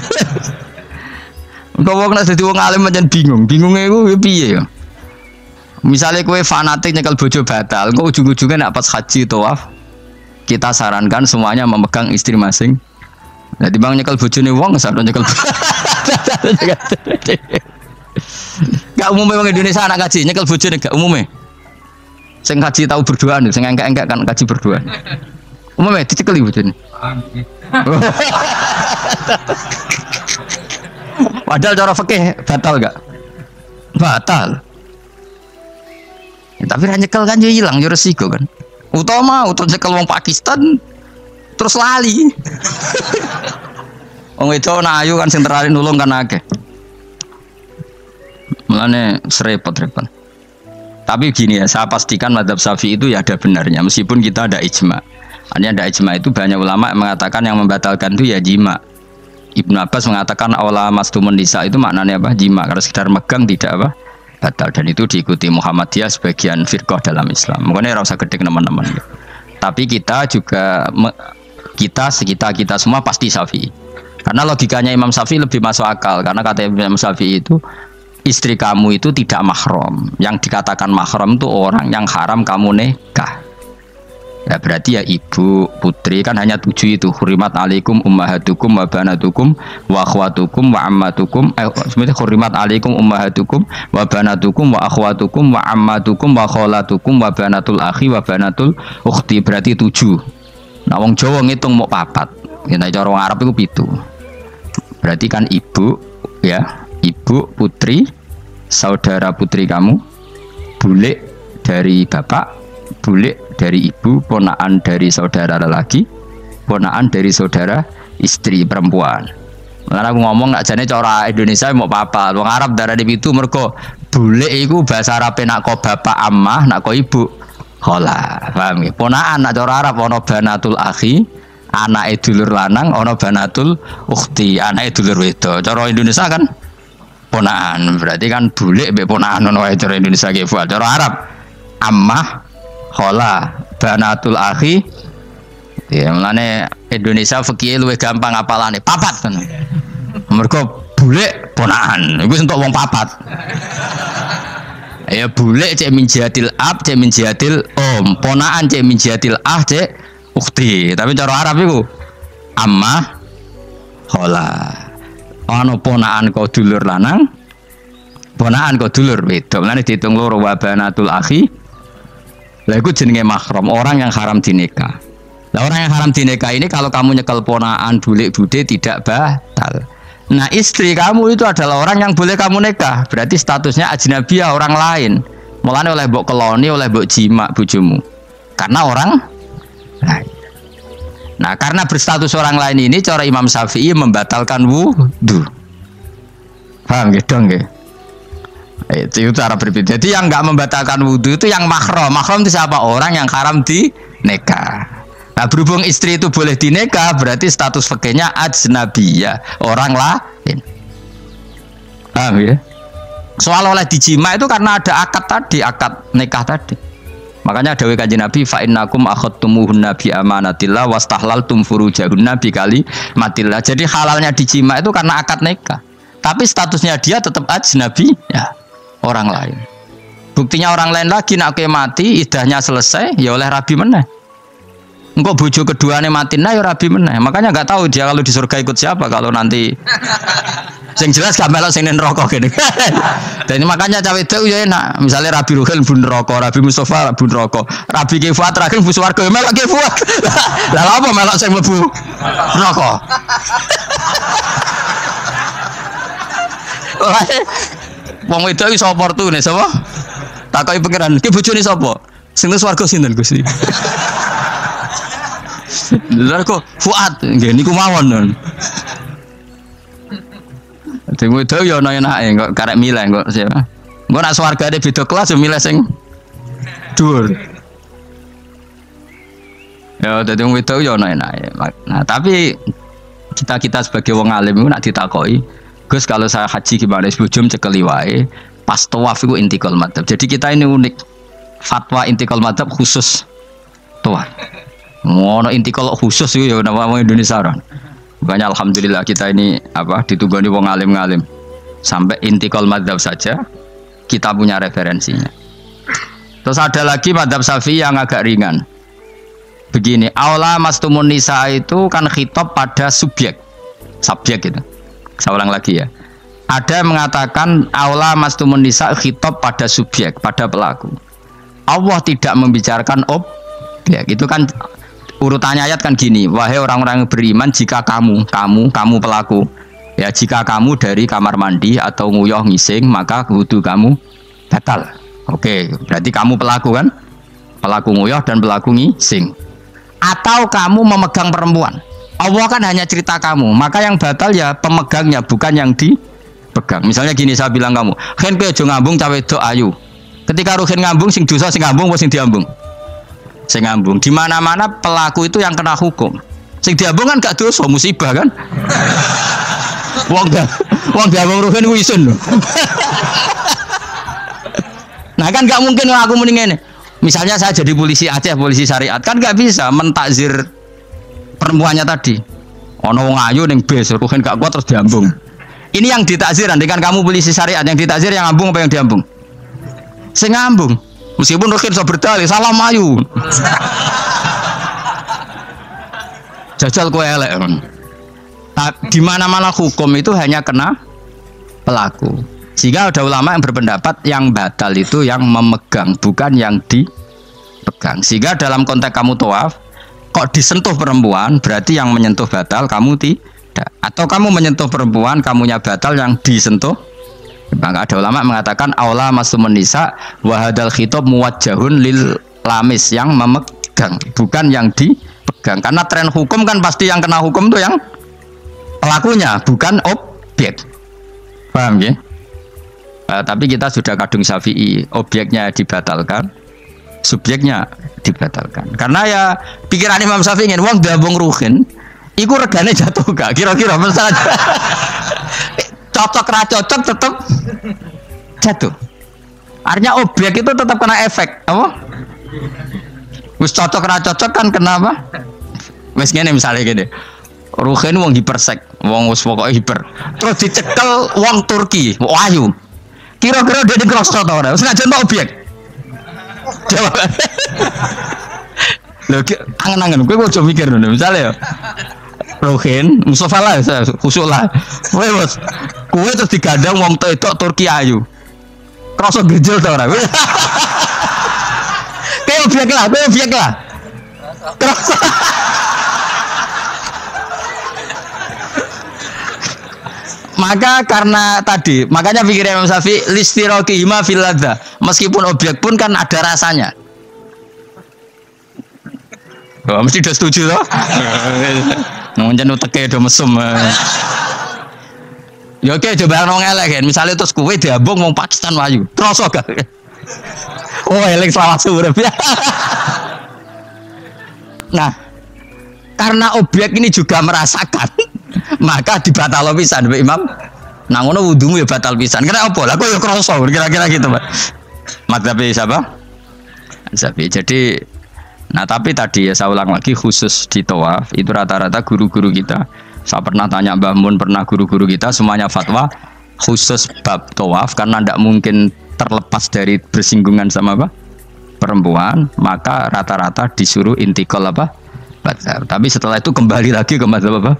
Engko wong nek dadi wong alim pancen bingung. Bingunge iku piye ya? Misalnya kowe fanatik nyekel bojo batal, engko ujung-ujungnya nak pas haji tawaf kita sarankan semuanya memegang istri masing. Jadi bang nyekel bojone wong sampe nyekel. Gak umumnya wong Indonesia anak kaji nyekel bojone gak umumnya. Sing kaji tahu berduaan, sing engkek-engkek kan kaji berduaan. Umumnya dicekeli bojone. Padahal cara fikih batal gak? Batal. Ya, tapi nyekel kan yo hilang, yo resiko kan. Utama nyekel wong Pakistan terus lali. Wong itu ayu kan sing terali nulung kan akeh. Mulane serepot-repot. Tapi gini ya, saya pastikan mazhab Syafi'i itu ya ada benarnya meskipun kita ada ijma. Hanya ada ijma itu banyak ulama yang mengatakan yang membatalkan itu ya jima. Ibnu Abbas mengatakan awla mastumun nisa itu maknanya apa? Jima. Kalau sekedar megang tidak apa? Batal. Dan itu diikuti Muhammadiyah sebagian firqah dalam Islam. Makanya rasa gede teman-teman. Tapi kita juga kita semua pasti Syafi'i. Karena logikanya Imam Syafi'i lebih masuk akal. Karena kata Imam Syafi'i itu istri kamu itu tidak mahram. Yang dikatakan mahram itu orang yang haram kamu nikah. Ya berarti ya ibu, putri kan hanya 7 itu. Hurimat alaikum ummahatukum wa banatukum wa akhwatukum wa ammatukum. Sebenarnya hurimat alaikum ummahatukum wa banatukum wa akhwatukum wa ammatukum wa kholatukum wa banatul akhi wa banatul ukhti. Berarti 7. Nah wong Jawa ngitung mau 4. Kita cara wong Arab itu 7. Berarti kan ibu ya, ibu, putri, saudara putri kamu, bule dari bapak, bule dari ibu, ponaan dari saudara lelaki, ponaan dari saudara istri perempuan. Karena aku ngomong nggak jane cara Indonesia mau apa? Wong Arab darah di itu mergo bule iku bahasa Arab nak ko bapak ammah, nak ko ibu khola. Paham ya? Ponaan nak cara Arab ono banatul akhi, anake dulur lanang, ono banatul ukhti, anake dulur wedok. Cara Indonesia kan ponaan, berarti kan bule mbek ponaan ono wae cara Indonesia ki. Cara Arab ammah khola, banatul akhi. Ya mulane Indonesia fikih luwih gampang apalane papat kan. Mergo bule ponakan. Iku entuk wong papat. Ya bule cek min jihatil ab, cek min jihatil om. Ponakan cek min jihatil ah, cek ukhti. Tapi cara Arab iku amma hola. Ana ponakan kok dulur lanang, ponakan kok dulur wedok. Mulane diitung loro wa banatul akhi. Lah iku jenenge mahram, orang yang haram dinikah. Lah orang yang haram dinikah ini kalau kamu nyekel ponakan bulik-bude tidak batal. Nah istri kamu itu adalah orang yang boleh kamu nikah. Berarti statusnya ajnabiyah, orang lain. Mulane oleh mbok keloni, oleh mbok jima bojomu. Karena orang lain. Nah karena berstatus orang lain ini cara Imam Syafi'i membatalkan wudu. Paham gitu nggih? Itu cara berbeda. Jadi yang nggak membatalkan wudu itu yang mahram. Mahram itu siapa? Orang yang haram dinikah. Nah berhubung istri itu boleh dinikah, berarti status fikihnya ajnabiyah, orang lain. Paham ya? Soal oleh dijima itu karena ada akad tadi, akad nikah tadi. Makanya dawuh Kanjeng Nabi, fa innakum akhadtumuhunna bi amanatillah wastahlaltum furujahunna bi kalimatillah. Jadi halalnya dijima itu karena akad nikah. Tapi statusnya dia tetap ajnabi, ya, orang lain. Buktinya orang lain lagi nak mati, idahnya selesai, ya oleh rabi meneh. Engkau bojo keduanya mati nah ya rabi meneh. Makanya nggak tahu dia kalau di surga ikut siapa kalau nanti. Sing jelas gak melok sing neraka gini. Dan makanya cawe itu ya enak. Misalnya Rabi Ruhil bun neraka, Rabi Mustafa bun neraka, Rabi Kifuat terakhir bun swarga melok Kifuat. Lah apa melok sing mlebu neraka? Wong wedok iki sapa opportune sapa? Takoki pangeran, ki bojone sapa? Sing nang swarga sinten Gusti? Lha kok Fuad nggih niku mawon. Dene wedok yo ana enake kok karek milih kok siapa. Engko nak swargane beda kelas yo milih sing dhuwur. Ya dadi wong wedok yo ana enake. Nah, tapi kita sebagai wong alim iku nak ditakoki, Gus kalau saya haji gimana? Sebelum cekeli wae, pas tawaf iku intikal madzhab. Jadi kita ini unik. Fatwa intikal madzhab khusus tawaf. Ngono intikal khusus itu ya nama Indonesia orang. Bukannya alhamdulillah kita ini apa ditugani wong alim-alim. Sampai intikal madzhab saja kita punya referensinya. Terus ada lagi madzhab Syafi'i yang agak ringan. Begini, aula mastumun nisa itu kan khitab pada subjek gitu. Saya ulang lagi ya. Ada yang mengatakan aula mastumun nisa khitab pada subjek, pada pelaku. Allah tidak membicarakan objek. Itu kan urutannya ayat kan gini, wahai orang-orang yang beriman, jika kamu pelaku, ya jika kamu dari kamar mandi atau nguyuh ngising, maka wudu kamu batal. Oke, berarti kamu pelaku kan? Pelaku nguyuh dan pelaku ngising. Atau kamu memegang perempuan. Allah kan hanya cerita kamu, maka yang batal ya pemegangnya, bukan yang dipegang. Misalnya gini, saya bilang kamu, "Ken kowe aja ngambung cawe wedok ayu." Ketika ruhin ngambung, sing dosa sing ngambung apa sing diambung? Sing ngambung. Di mana-mana pelaku itu yang kena hukum. Sing diambung kan gak dosa, musibah kan? Wong diambung ruhin ku isun lho. Nah kan gak mungkin aku muni ngene. Misalnya saya jadi polisi Aceh, polisi syariat, kan gak bisa mentakzir perempuannya tadi. Ono wong ayu ning bis, ruhin gak kuat terus diambung. Ini yang ditakzir, kan kamu polisi syariat, yang ditakzir yang ngambung apa yang diambung? Sing ngambung. Meskipun ruhin so berdalih, salam ayu. Jajal kowe elek. Di mana-mana hukum itu hanya kena pelaku. Sehingga ada ulama yang berpendapat yang batal itu yang memegang, bukan yang dipegang. Sehingga dalam konteks kamu tawaf, kok disentuh perempuan, berarti yang menyentuh batal, kamu tidak. Atau kamu menyentuh perempuan, kamunya batal, yang disentuh. Maka ada ulama mengatakan aula masumun nisa wa hadal khitab muwajjahun lil lamis, yang memegang, bukan yang dipegang. Karena tren hukum kan pasti yang kena hukum itu yang pelakunya, bukan objek. Paham ya? Tapi kita sudah kadung Syafi'i, objeknya dibatalkan, subjeknya dibatalkan. Karena ya pikiran Imam Syafi'i ingin wong diambung ruhin, iku regane jatuh gak? Kira-kira misalnya cocok ra cocok tetap jatuh. Artinya objek itu tetap kena efek, apa? Wis cocok ra cocok kan kenapa? Wis ngene misalnya gini. Ruhin wong hipersek, wong wis pokoke hiper. Terus dicekel wong Turki, ayu. Kira-kira dia dikrosot ta ora? Wis ngajen objek. Jawab. Lho angen-angen kowe ojo mikir ngono. Misale ya. Ruhin, Mustafa lah, khusuk lah. Kowe bos. Kowe terus digandang wong wedok Turki ayu. Krosot gejel ta ora? Kowe objek lah. Krosot. Maka karena tadi, makanya pikirnya Imam Syafi'i listiraqihima fil ladza. Meskipun objek pun kan ada rasanya. Oh, mesti udah setuju toh? Nonjen uteke do mesum. Ya oke coba nang elek kan. Misale terus kowe diambung wong Pakistan wayu. Kroso gak? Oh, elek selawat urip ya. Nah, karena objek ini juga merasakan maka dibatal pisan Mbak Imam. Nah ngono wudumu ya batal pisan. Kenapa? Lah kok ya kroso kira-kira gitu, Pak. Madzhab siapa? Syafi'i. Jadi nah tapi tadi ya saya ulang lagi khusus di tawaf itu rata-rata guru-guru kita. Saya pernah tanya Mbah Mun, pernah guru-guru kita semuanya fatwa khusus bab tawaf karena tidak mungkin terlepas dari bersinggungan sama apa? Perempuan, maka rata-rata disuruh intikal apa? Batal. Tapi setelah itu kembali lagi ke mazhab apa?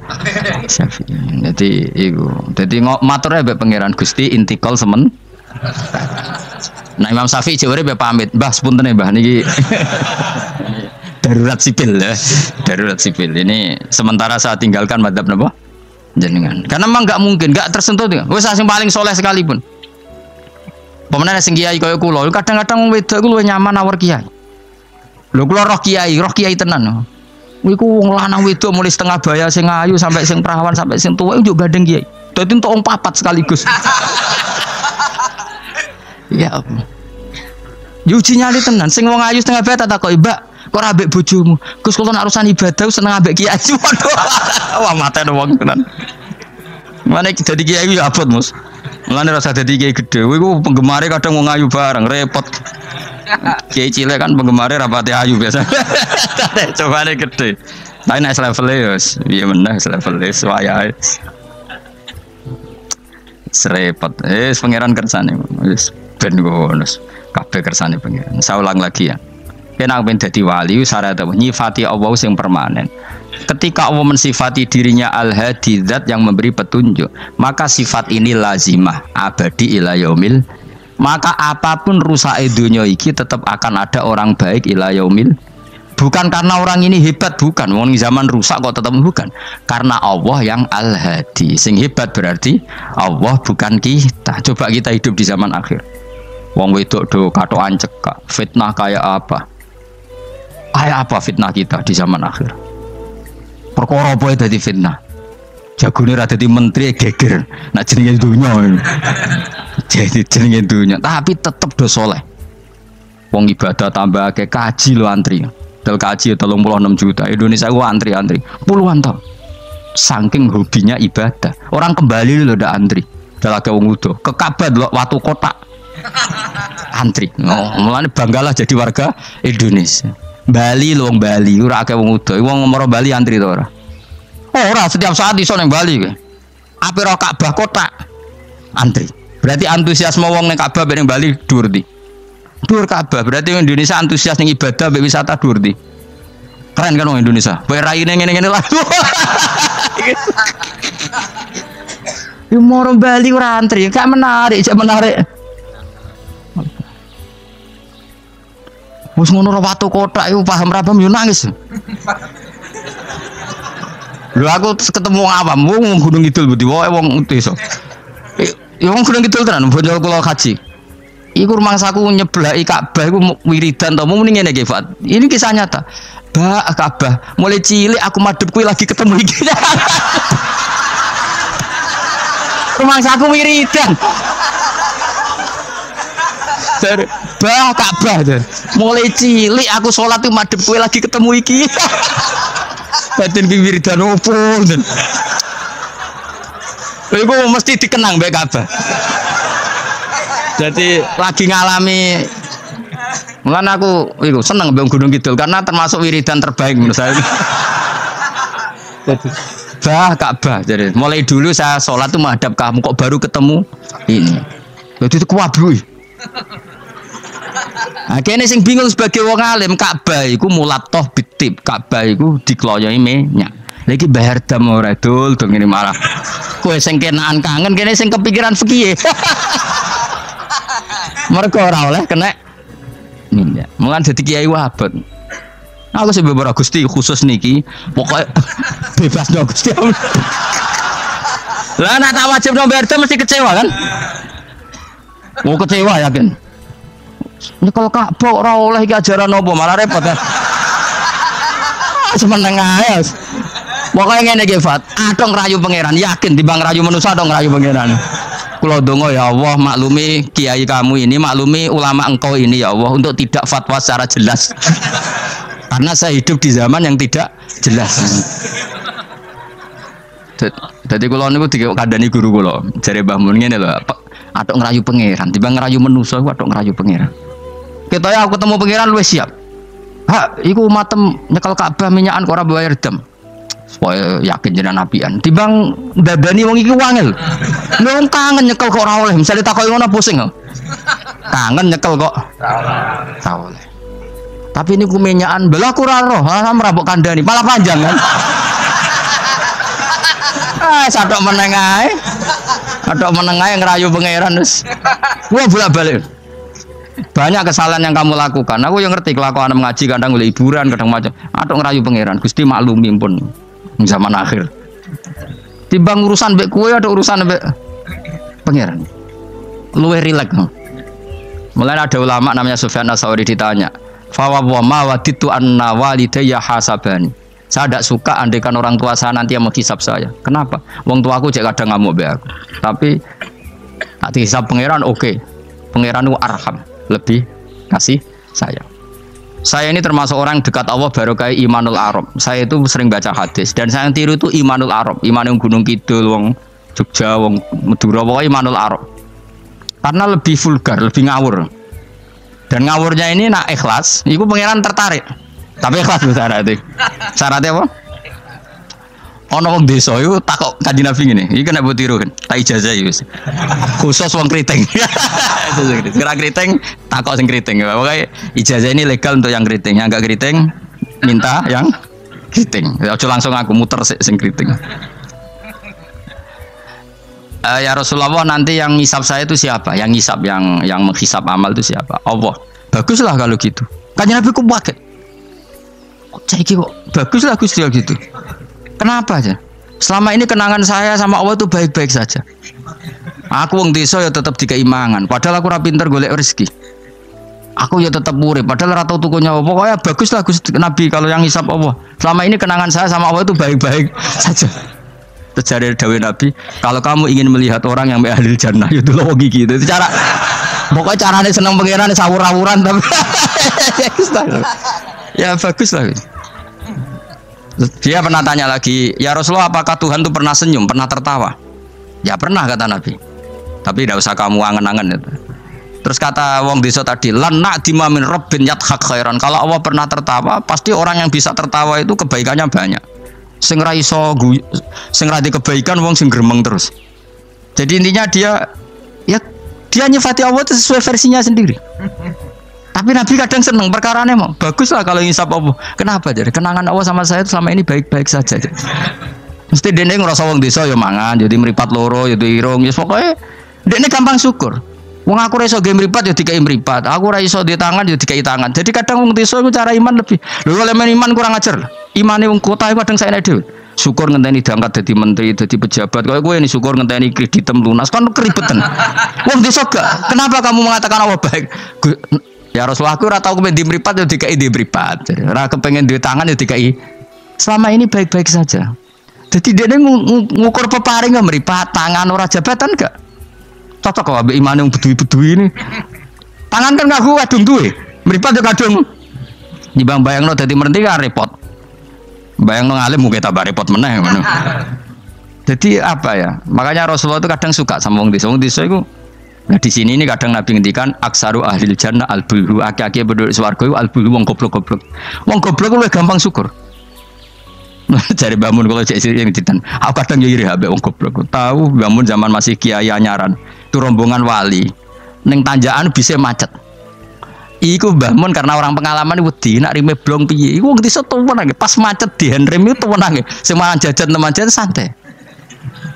Syafi'i. Jadi maturnya be pangeran Gusti intikal semen. Nah Imam Syafi'i jaware be pamit, Mbah sepunten Mbah niki darurat sipil ya. Darurat sipil. Ini sementara saya tinggalkan mazhab napa? Jenengan. Karena memang enggak mungkin, enggak tersentuh dengan. Wis sing paling soleh sekalipun. Pemenang sing kiai kaya kula, kadang-kadang wong wedok ku luwih nyaman awor kiai. Lho kula roh kiai tenan. Iku wong lanang wedok mulai setengah baya sing ayu sampai sing perawan sampai sing tuwa iku juga gandeng kiai. Dadi entuk wong papat sekaligus. Ya. Yuji nyali tenan sing wong ayu setengah baya tak takoki, "Mbak, kok ora ambek bojomu?" Gus kula nek urusan ibadah seneng ambek kiai. Waduh. Wah mate wong tenan. Mane dadi kiai ku ya abot, Mus. Mulane rasa dadi kiai gedhe. Iku penggemare kadang wong ayu bareng repot. Kiai cilik kan penggemare rapati ayu biasa. Coba nih gede. Tapi naik level ya, iya meneh level wayahe. Serepot. Pangeran kersane. Wis ben ngono. Kabeh kersane pangeran. Saya ulang lagi ya. Kena ben dadi wali syarat nyifati Allah sing permanen. Ketika Allah mensifati dirinya al-hadi zat yang memberi petunjuk, maka sifat ini lazimah abadi ila yaumil. Maka apapun rusak dunia iki tetap akan ada orang baik ila yaumil. Bukan karena orang ini hebat, bukan. Wong zaman rusak kok tetap bukan. Karena Allah yang al-hadi. Sing hebat berarti Allah bukan kita. Coba kita hidup di zaman akhir. Wong wedok do katokan cekak. Fitnah kayak apa? Kayak apa fitnah kita di zaman akhir? Perkara apa dadi fitnah? Jagone ra dadi menteri geger. Nah jenenge dunya. Jadi jenenge dunya, tapi tetep do soleh. Wong ibadah tambah ke kaji lo antri. Del kaji 36 juta. Indonesia gua antri puluhan tahun. Saking hobinya ibadah. Orang kembali lo udah antri. Dalah ke wong udo. Ke Ka'bah lo watu kotak. Antri. Oh, mulane banggalah jadi warga Indonesia. Bali lo wong Bali ora akeh wong udo. Wong ngomoro Bali antri to ora? Ora setiap saat iso ning Bali kowe. Ape ro Ka'bah kotak. Antri. Berarti antusiasme wong ning Ka'bah ning Bali dhuwur ndi? Dhuwur Ka'bah. Berarti Indonesia antusias ning ibadah mbek wisata dhuwur ndi? Keren kan wong Indonesia. Kowe raine ngene-ngene lah. Yo moro Bali ora antri, gak menarik, gak menarik. Wis ngono ora watu kotak iku paham ra paham yo nangis. Lho aku ketemu wong awam, wong Gunung Kidul budi wae wong desa. Ya wong Gunung Kidul tenan, bojo kula haji. Iku rumangsaku nyeblaki Ka'bah iku wiridan to muni ngene iki, Fat. Ini kisah nyata. Ba Ka'bah, mulai cilik aku madhep kuwi lagi ketemu iki. Rumangsaku wiridan. Bah Ka'bah. Mulai cilik aku sholat tuh madhep kuwi lagi ketemu iki. Batin ki wiridan opo. Iku mesti dikenang mbek Ka'bah. Jadi lagi ngalami, mulane aku iku seneng mbek Gunung Kidul karena termasuk wiridan terbaik menurut saya. Ka'bah. Jadi mulai dulu saya sholat tuh menghadap kamu, kok baru ketemu ini. Jadi itu kuwablui. Akhirnya sing bingung sebagai wong alim, Ka'bah iku mulatoh bitib, Ka'bah iku dikloyoi minyak. Lagi bayar dam ora dul dong ini malah. Kowe sing kenaan kangen kene sing kepikiran fikih. Mergo ora oleh kena minyak. Mulan dadi kiai wabot. Aku sih beberapa Gusti khusus niki, pokoknya bebas dong Gusti. Lah nak tak wajib dong bayar dam mesti kecewa kan? Mau kecewa yakin. Ini kalau Ka'bah ora oleh iki ajaran apa malah repot kan. Semeneng ae. Pokoke ngene iki Fat, adong rayu pangeran yakin timbang rayu manusa dong rayu pangeran. Kula donga ya Allah maklumi kiai kamu ini, maklumi ulama engkau ini ya Allah untuk tidak fatwa secara jelas. Karena saya hidup di zaman yang tidak jelas. Jadi kula niku dikandani guru kula, jare Mbah Mun ngene lho, atok ngerayu pangeran, timbang ngerayu manusa iku atok ngerayu pangeran. Ketoke aku ketemu pangeran luwih siap. Ha, iku matem nyekel Ka'bah minyakan kok ora bayar dam. Supaya yakin jenengan apian. Timbang dadani wong iki wangel. Wong kangen nyekel kok ora oleh, misale takoki ngono pusing kok. Kangen nyekel kok ora oleh. Tapi ini ku minyakan belah aku ora roh, merabuk kandhani, malah panjang kan. Sadok meneng ae. Sadok meneng ae ngerayu pangeran wis. Gua bolak-balik. Banyak kesalahan yang kamu lakukan. Aku yang ngerti kelakuan mengaji kadang oleh hiburan, kadang macam. Adok ngerayu pangeran. Gusti maklumi pun zaman akhir. Timbang urusan mbek kowe ada urusan mbek pangeran. Luwih rileks. Mulai ada ulama namanya Sufyan Ats-Tsauri ditanya, "Fa wa ma waditu anna walidayya hasabani." Saya tidak suka andaikan orang tua saya nanti yang menghisap saya. Kenapa? Wong tua aku cek kadang ngamuk be aku. Tapi tak dihisap pangeran oke. Pangeran itu arham, lebih kasih sayang. Saya ini termasuk orang dekat Allah baru kayak Imanul Arab. Saya itu sering baca hadis dan saya yang tiru itu Imanul Arab. Iman yang Gunung Kidul, wong Jogja, wong Madura, pokoknya Imanul Arab. Karena lebih vulgar, lebih ngawur. Dan ngawurnya ini nak ikhlas, itu pangeran tertarik. Tapi ikhlas syaratnya. Syaratnya apa? Ono wong desa iku takok Kanjeng Nabi ngene. Iki kena mbok tiru kan. Tak ijazah iki wis. Khusus wong kriting. Kira kriting takok sing kriting. Pokoke ijazah ini legal untuk yang kriting. Yang enggak kriting minta yang kriting. Aja langsung aku muter sing kriting. Ya Rasulullah, nanti yang ngisap saya itu siapa? Yang ngisap, yang menghisap amal itu siapa? Allah. Baguslah kalau gitu. Kanjeng Nabi kok kaget. Saiki kok baguslah Gusti gitu. Kenapa aja? Selama ini kenangan saya sama Allah itu baik-baik saja. Aku wong desa ya tetap dikeimangan. Padahal aku ora pinter golek rezeki. Aku ya tetap urip. Padahal ora tau tuku nyawa. Pokoknya baguslah Gusti Nabi kalau yang ngisap Allah. Selama ini kenangan saya sama Allah itu baik-baik saja. Terjadi dawuh Nabi, kalau kamu ingin melihat orang yang ahli jannah itu loh gigi itu cara. Pokoknya caranya seneng pangeran sawur-awuran tapi ya bagus lah. Dia pernah tanya lagi, ya Rasulullah apakah Tuhan itu pernah senyum, pernah tertawa? Ya pernah kata Nabi. Tapi tidak usah kamu angen-angen itu. Terus kata wong desa tadi, lan na'dima min rabbin yadhak khairan. Kalau Allah pernah tertawa, pasti orang yang bisa tertawa itu kebaikannya banyak. Sing ra iso sing ra kebaikan wong sing gremeng terus. Jadi intinya dia nyifati Allah itu sesuai versinya sendiri. Tapi Nabi kadang seneng perkarane mau. Baguslah kalau ngisap Allah. Kenapa? Jadi kenangan Allah sama saya itu selama ini baik-baik saja. Mesti dene ngrasa wong desa ya mangan, jadi mripat loro, ya irung, ya pokoke dene gampang syukur. Wong aku ora iso ge mripat ya dikai mripat. Aku ora iso di tangan ya dikai tangan. Jadi kadang wong desa iku cara iman lebih. Lho kalau iman kurang ajar. Imane wong kota iku kadang saene dhewe. Syukur ngenteni diangkat dadi menteri, dadi pejabat. Kaya kowe ini syukur ngenteni kreditem lunas kan keribetan. Wong desa gak. Kenapa kamu mengatakan Allah baik? Ya Rasulullah aku ora tau kepen di mripat ya dikai di mripat. Jadi ora kepengin di tangan ya dikai. Selama ini baik-baik saja. Jadi dia ngukur peparing nggak meripat tangan orang jabatan gak cocok kok abe iman yang bedui ini tangan kan nggak kuat dong tuh meripat juga kadung di bang bayang lo jadi merenti kan repot bayang lo ngalim mungkin tambah repot meneh jadi apa ya makanya Rasulullah itu kadang suka sama wong desa itu nah di sini ini kadang Nabi ngendikan aksaru ahlil jannah al-bulhu aki-aki berdua swarga itu al-bulhu wong goblok wong goblok lebih gampang syukur. Cari bangun kalau cek sini yang ditan. Aku kadang iri habis wong goblok. Tahu bangun zaman masih kiai anyaran. Itu rombongan wali. Neng tanjakan bisa macet. Iku bangun karena orang pengalaman wedi nak rime blong piye. Iku wong desa tuwenang pas macet di rem itu tuwenang. Sing malah jajan teman jajan santai.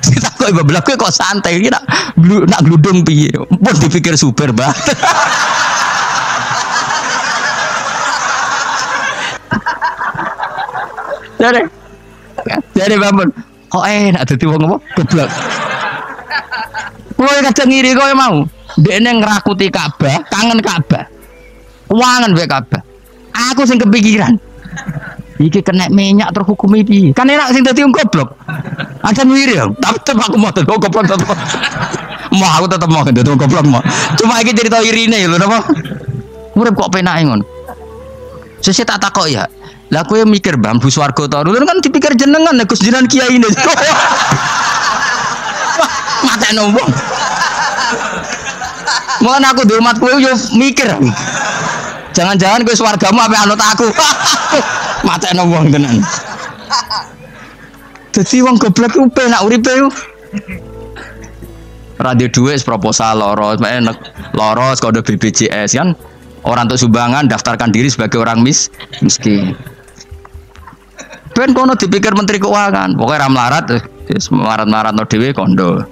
Kita kok ibu belakang kok santai iki nak gludung piye. Pun dipikir super banget. Jadi bangun. Kok enak dadi wong apa? Goblok. Kowe kadang ngiri kowe mau. Dekne ngrakuti Ka'bah, kangen Ka'bah. Wangen wae Ka'bah. Aku sing kepikiran. Iki kena minyak terhukumi piye? Kan enak sing dadi wong goblok. Ada ngiri ya. Tetep aku mau dadi goblok tetep. Mau aku tetep mau dadi wong goblok mau. Cuma iki cerita irine lho napa? Urip kok penake ngono. Sesuk tak takok ya. Lah kowe mikir bambu swarga to. Lho kan dipikir jenengan Gus jenengan kiai ini. Mate nombong. Mulane aku di umat kowe yo mikir. Jangan-jangan kowe swargamu ape anut aku. Mate nombong tenan. Dadi wong goblok ku penak uripe yo. Radio duit proposal loros, loros kode BPJS kan. Orang untuk sumbangan daftarkan diri sebagai orang miskin. Ben kono dipikir Menteri Keuangan, pokoknya ramlarat, melarat-melarat no dewe kondo.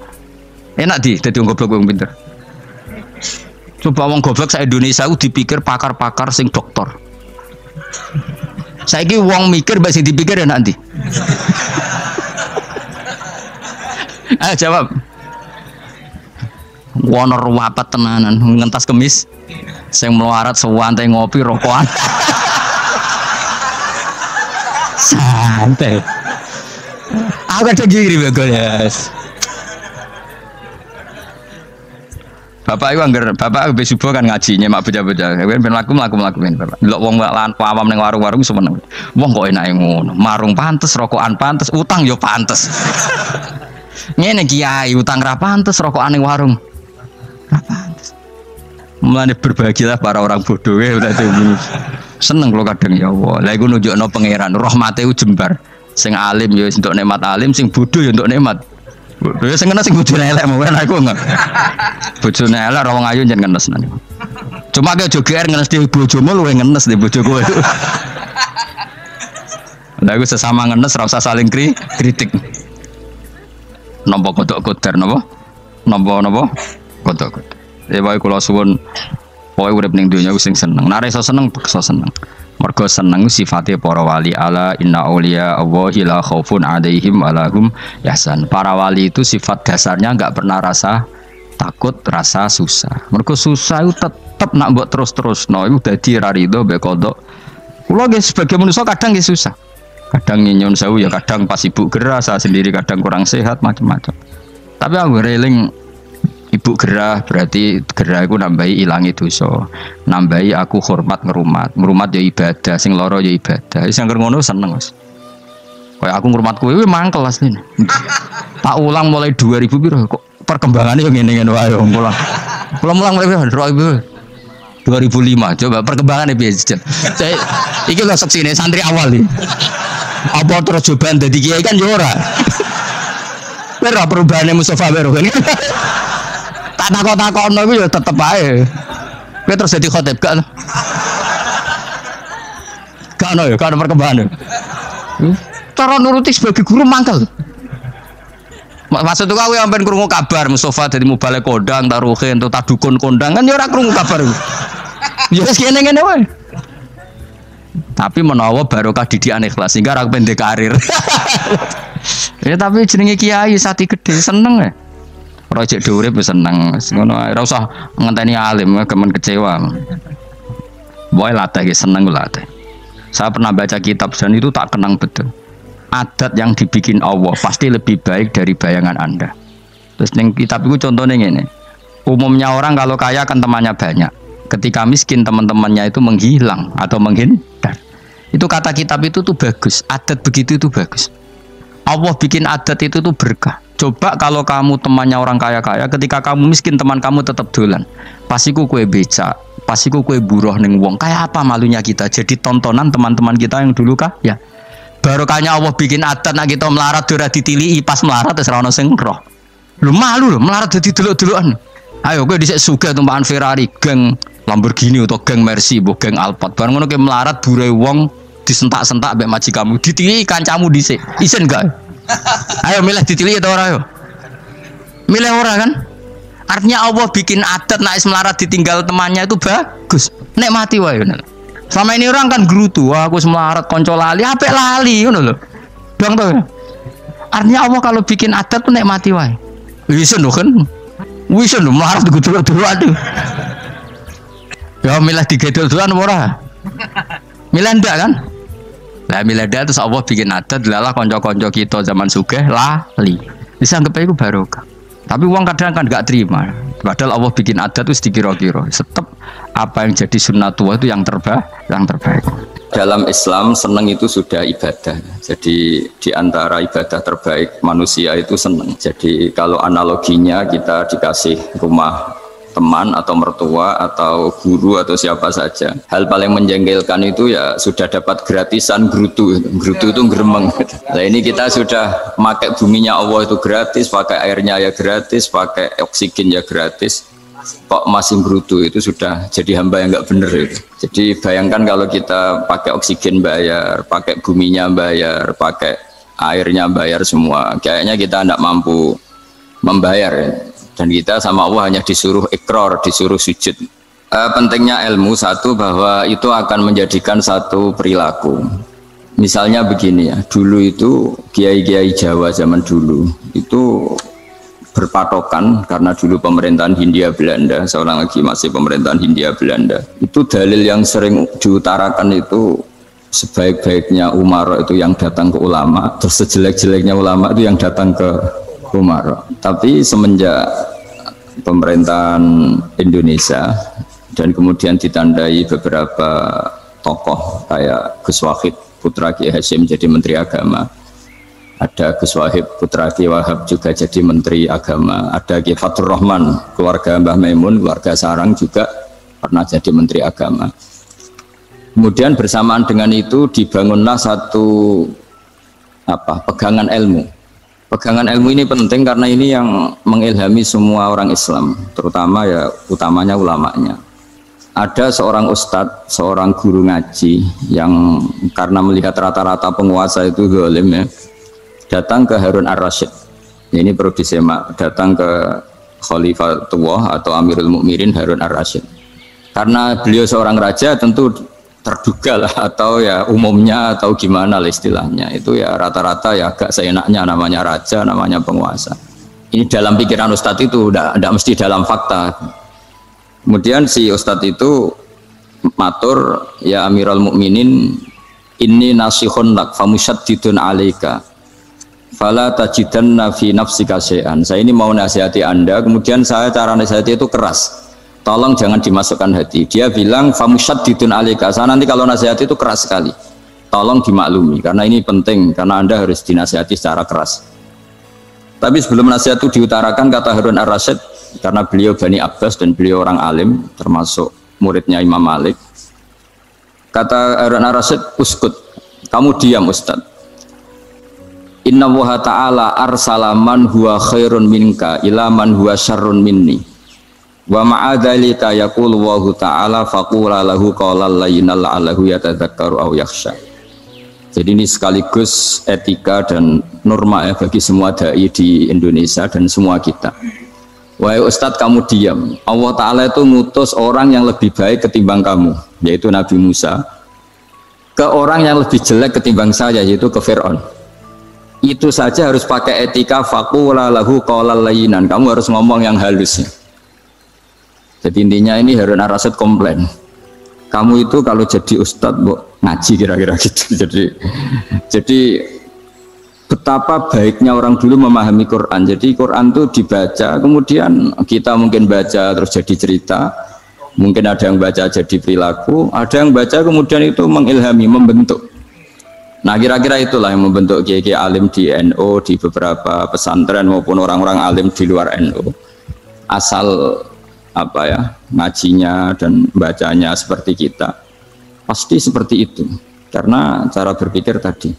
Enak dadi wong goblok wong pinter. Coba wong goblok sak Indonesia ku dipikir pakar-pakar sing doktor. Saiki wong mikir mbak sing dipikir ya nanti. Ayo jawab. Wono ruwapet tenanan ngentas kemis sing melarat sewantai ngopi rokokan. Santai. Aku ada giri bagol ya. Bapak itu anggar, bapak besubuh kan ngaji nyemak bocah-bocah. Ben mlaku ben bapak. Delok wong lan awam ning warung-warung semeneng. Wong kok enake ngono. Marung pantes, rokokan pantes, utang yo pantes. Ngene kiai utang ra pantes, rokokan ning warung. Ra pantes. Mulane berbahagialah para orang bodoh ya udah seneng kalau kadang ya Allah. Lah iku nunjukno pangeran, rahmate jembar. Sing alim ya untuk nikmat alim, sing bodoh ya untuk nikmat. Bodoh ya sing kena sing bojone elek mungkin aku enggak. Bojone elek ra wong ayu jan ngenes nang. Cuma ke joger ngenes di bojomu luwe ngenes di bojo kowe. Lah iku sesama ngenes ra usah saling kritik. Napa kodok koder napa? Napa kodok. Dewa kula suwun pokoke urip ning donya ku sing seneng. Nek iso seneng, beksa seneng. Mergo seneng sifate para wali ala inna auliya Allahi la khaufun 'alaihim wa lahum yahzan. Para wali itu sifat dasarnya enggak pernah rasa takut, rasa susah. Mergo susah itu tetep nak mbok terus-terusno iku dadi ra rido mbek kodok. Kula nggih sebagai manusia kadang nggih susah. Kadang nyun sewu ya kadang pas ibu gerah, saya sendiri kadang kurang sehat macam-macam. Tapi aku reling ibu gerah berarti gerah aku nambahi ilangi dosa, nambahi aku hormat ngerumat ya ibadah, sing loro ya ibadah. Sing ngono seneng Mas. Kayak aku ngrumat kowe mangkel asline. Tak ulang mulai 2000 piro kok perkembangannya yang ngene-ngene wae mulang. Kula mulang mulai 2005 coba perkembangannya piye jen. Saya iki lho seksine santri awal iki. Apa terus cobaan dadi kiai kan yo ora. Ora perubahane Mustofa Bero kan. Takon-takon iku ya tetep ae. Kowe terus dadi khotib gak? Gak ono ya, gak ono perkembangan. Cara nuruti sebagai guru mangkel. Maksud itu kowe sampean krungu kabar Mustofa dadi mubalik kondang, taruhin atau tadukun kondang kan ya ora krungu kabar. Ya wis kene-kene wae. Tapi menawa barokah didikan ikhlas sehingga ora pendek karir. Ya tapi jenenge kiai sati gede seneng ya. Project urip wis seneng, ngono ae. Ora usah ngenteni alim, gemen kecewa. Boy latih seneng latih. Saya pernah baca kitab dan itu tak kenang betul. Adat yang dibikin Allah pasti lebih baik dari bayangan Anda. Terus ning kitab itu contohnya ngene. Umumnya orang kalau kaya kan temannya banyak. Ketika miskin teman-temannya itu menghilang atau menghindar. Itu kata kitab itu tuh bagus. Adat begitu itu bagus. Allah bikin adat itu tuh berkah. Coba kalau kamu temannya orang kaya-kaya, ketika kamu miskin teman kamu tetap dolan. Pasiku kue beca, pasiku kue buruh neng wong. Kayak apa malunya kita? Jadi tontonan teman-teman kita yang dulu kaya. Barokahnya Allah bikin adat nak kita melarat ora ditilihi pas melarat wis ora ono sing roh. Lu malu lho melarat dadi delok-delokan. Ayo kowe dhisik sugih tumpakan Ferrari, geng Lamborghini atau geng Mercy, mbok geng Alphard. Bareng ngono kowe melarat bure wong disentak-sentak mbek majikamu, ditilihi kancamu dhisik. Isen gak? Ayo milih ditilihi atau ora ayo? Milih ora kan? Artinya Allah bikin adat nak melarat ditinggal temannya itu bagus. Nikmati wae. Selama ini orang kan gerutu, wah aku semelarat konco lali, apik lali ngono lho. Dong to. Artinya Allah kalau bikin adat tuh nikmati wae. Wis lho kan. Wis lho melarat dulu aduh. Ya milih digedol-dolan ora? Milih ndak kan? Lah milih ndak terus Allah bikin adat lalah konco-konco kita zaman sugih lali. Bisa anggap iku barokah. Tapi uang kadang kan gak terima. Padahal Allah bikin adat itu dikira-kira. Tetap apa yang jadi sunnatullah itu yang terbaik. Dalam Islam senang itu sudah ibadah. Jadi di antara ibadah terbaik manusia itu senang. Jadi kalau analoginya kita dikasih rumah teman atau mertua atau guru atau siapa saja, hal paling menjengkelkan itu ya sudah dapat gratisan gerutu itu geremeng. Nah ini kita sudah pakai buminya Allah itu gratis, pakai airnya ya gratis, pakai oksigen ya gratis, kok masih gerutu, itu sudah jadi hamba yang nggak bener itu. Jadi bayangkan kalau kita pakai oksigen bayar, pakai buminya bayar, pakai airnya bayar semua, kayaknya kita tidak mampu membayar ya. Dan kita sama Allah hanya disuruh ikrar, disuruh sujud. Pentingnya ilmu satu bahwa itu akan menjadikan satu perilaku. Misalnya begini ya, dulu itu kiai-kiai Jawa zaman dulu itu berpatokan karena dulu pemerintahan Hindia Belanda, seorang lagi masih pemerintahan Hindia Belanda. Itu dalil yang sering diutarakan itu sebaik-baiknya Umar itu yang datang ke ulama, terus sejelek-jeleknya ulama itu yang datang ke Umar. Tapi semenjak pemerintahan Indonesia dan kemudian ditandai beberapa tokoh kayak Gus Wahid putra Kiai Hasyim jadi Menteri Agama, ada Gus Wahid putra Kiai Wahab juga jadi Menteri Agama, ada Kiai Fathur Rahman keluarga Mbah Maimun, keluarga Sarang juga pernah jadi Menteri Agama. Kemudian bersamaan dengan itu dibangunlah satu pegangan ilmu. Pegangan ilmu ini penting karena ini yang mengilhami semua orang Islam, terutama ya utamanya ulamanya. Ada seorang ustadz, seorang guru ngaji yang karena melihat rata-rata penguasa itu zalim ya, datang ke Harun ar-Rasyid. Ini perlu disemak, datang ke Khalifatullah atau Amirul Mukminin Harun ar-Rasyid. Karena beliau seorang raja tentu terduga lah, atau ya umumnya atau gimana lah istilahnya, itu ya rata-rata ya agak seenaknya, namanya raja, namanya penguasa. Ini dalam pikiran ustadz itu tidak mesti dalam fakta. Kemudian si ustadz itu matur, ya Amirul Mukminin, inni nasihun lak famusyaddidun alaika fala tajidanna fi nafsika syai'an. Saya ini mau nasihati Anda, kemudian saya cara nasihati itu keras. Tolong jangan dimasukkan hati. Dia bilang famusyaddidun alaika. Saya nanti kalau nasihat itu keras sekali. Tolong dimaklumi karena ini penting, karena Anda harus dinasihati secara keras. Tapi sebelum nasihat itu diutarakan, kata Harun ar-Rasyid, karena beliau Bani Abbas dan beliau orang alim termasuk muridnya Imam Malik. Kata Harun ar-Rasyid, uskut, kamu diam Ustaz. Inna Allaha ta'ala arsala man huwa khairun minka ila man huwa syarrun minni. Wa ma'adzalika yaqulu wa ta'ala faqula lahu qawlan layyinan la'allahu yatadzakkaru aw yakhsha. Jadi ini sekaligus etika dan norma ya bagi semua dai di Indonesia dan semua kita. Wahai Ustadz, kamu diam. Allah Ta'ala itu ngutus orang yang lebih baik ketimbang kamu, yaitu Nabi Musa, ke orang yang lebih jelek ketimbang saya, yaitu ke Fir'aun. Itu saja harus pakai etika, faqula lahu qawlan layyinan. Kamu harus ngomong yang halus ya. Jadi intinya ini Harun ar-Rasyid komplain, kamu itu kalau jadi ustadz ngaji kira-kira gitu. Jadi betapa baiknya orang dulu memahami Quran. Jadi Quran itu dibaca, kemudian kita mungkin baca terus jadi cerita, mungkin ada yang baca jadi perilaku, ada yang baca kemudian itu mengilhami, membentuk. Nah kira-kira itulah yang membentuk kiai-kiai alim di NU, di beberapa pesantren maupun orang-orang alim di luar NU. Asal ngajinya dan bacanya seperti kita, pasti seperti itu karena cara berpikir tadi.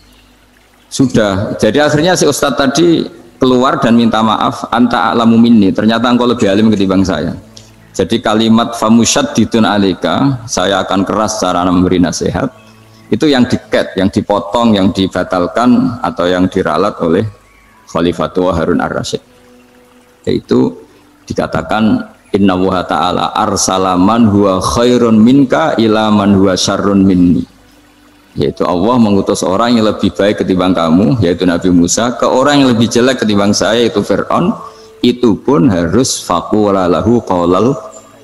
Sudah. Jadi akhirnya si Ustadz tadi keluar dan minta maaf, anta a'lamu minni, ternyata engkau lebih alim ketimbang saya. Jadi kalimat famusyaddidun alika, saya akan keras cara memberi nasihat, itu yang diket, yang dipotong, yang dibatalkan atau yang diralat oleh Khalifatul Harun ar-Rasyid. Yaitu dikatakan inna wa ta'ala arsala man huwa khairun minka ila man huwa syarrun minni. Yaitu Allah mengutus orang yang lebih baik ketimbang kamu, yaitu Nabi Musa, ke orang yang lebih jelek ketimbang saya, yaitu Fir'aun. Itu pun harus faqula lahu qaulal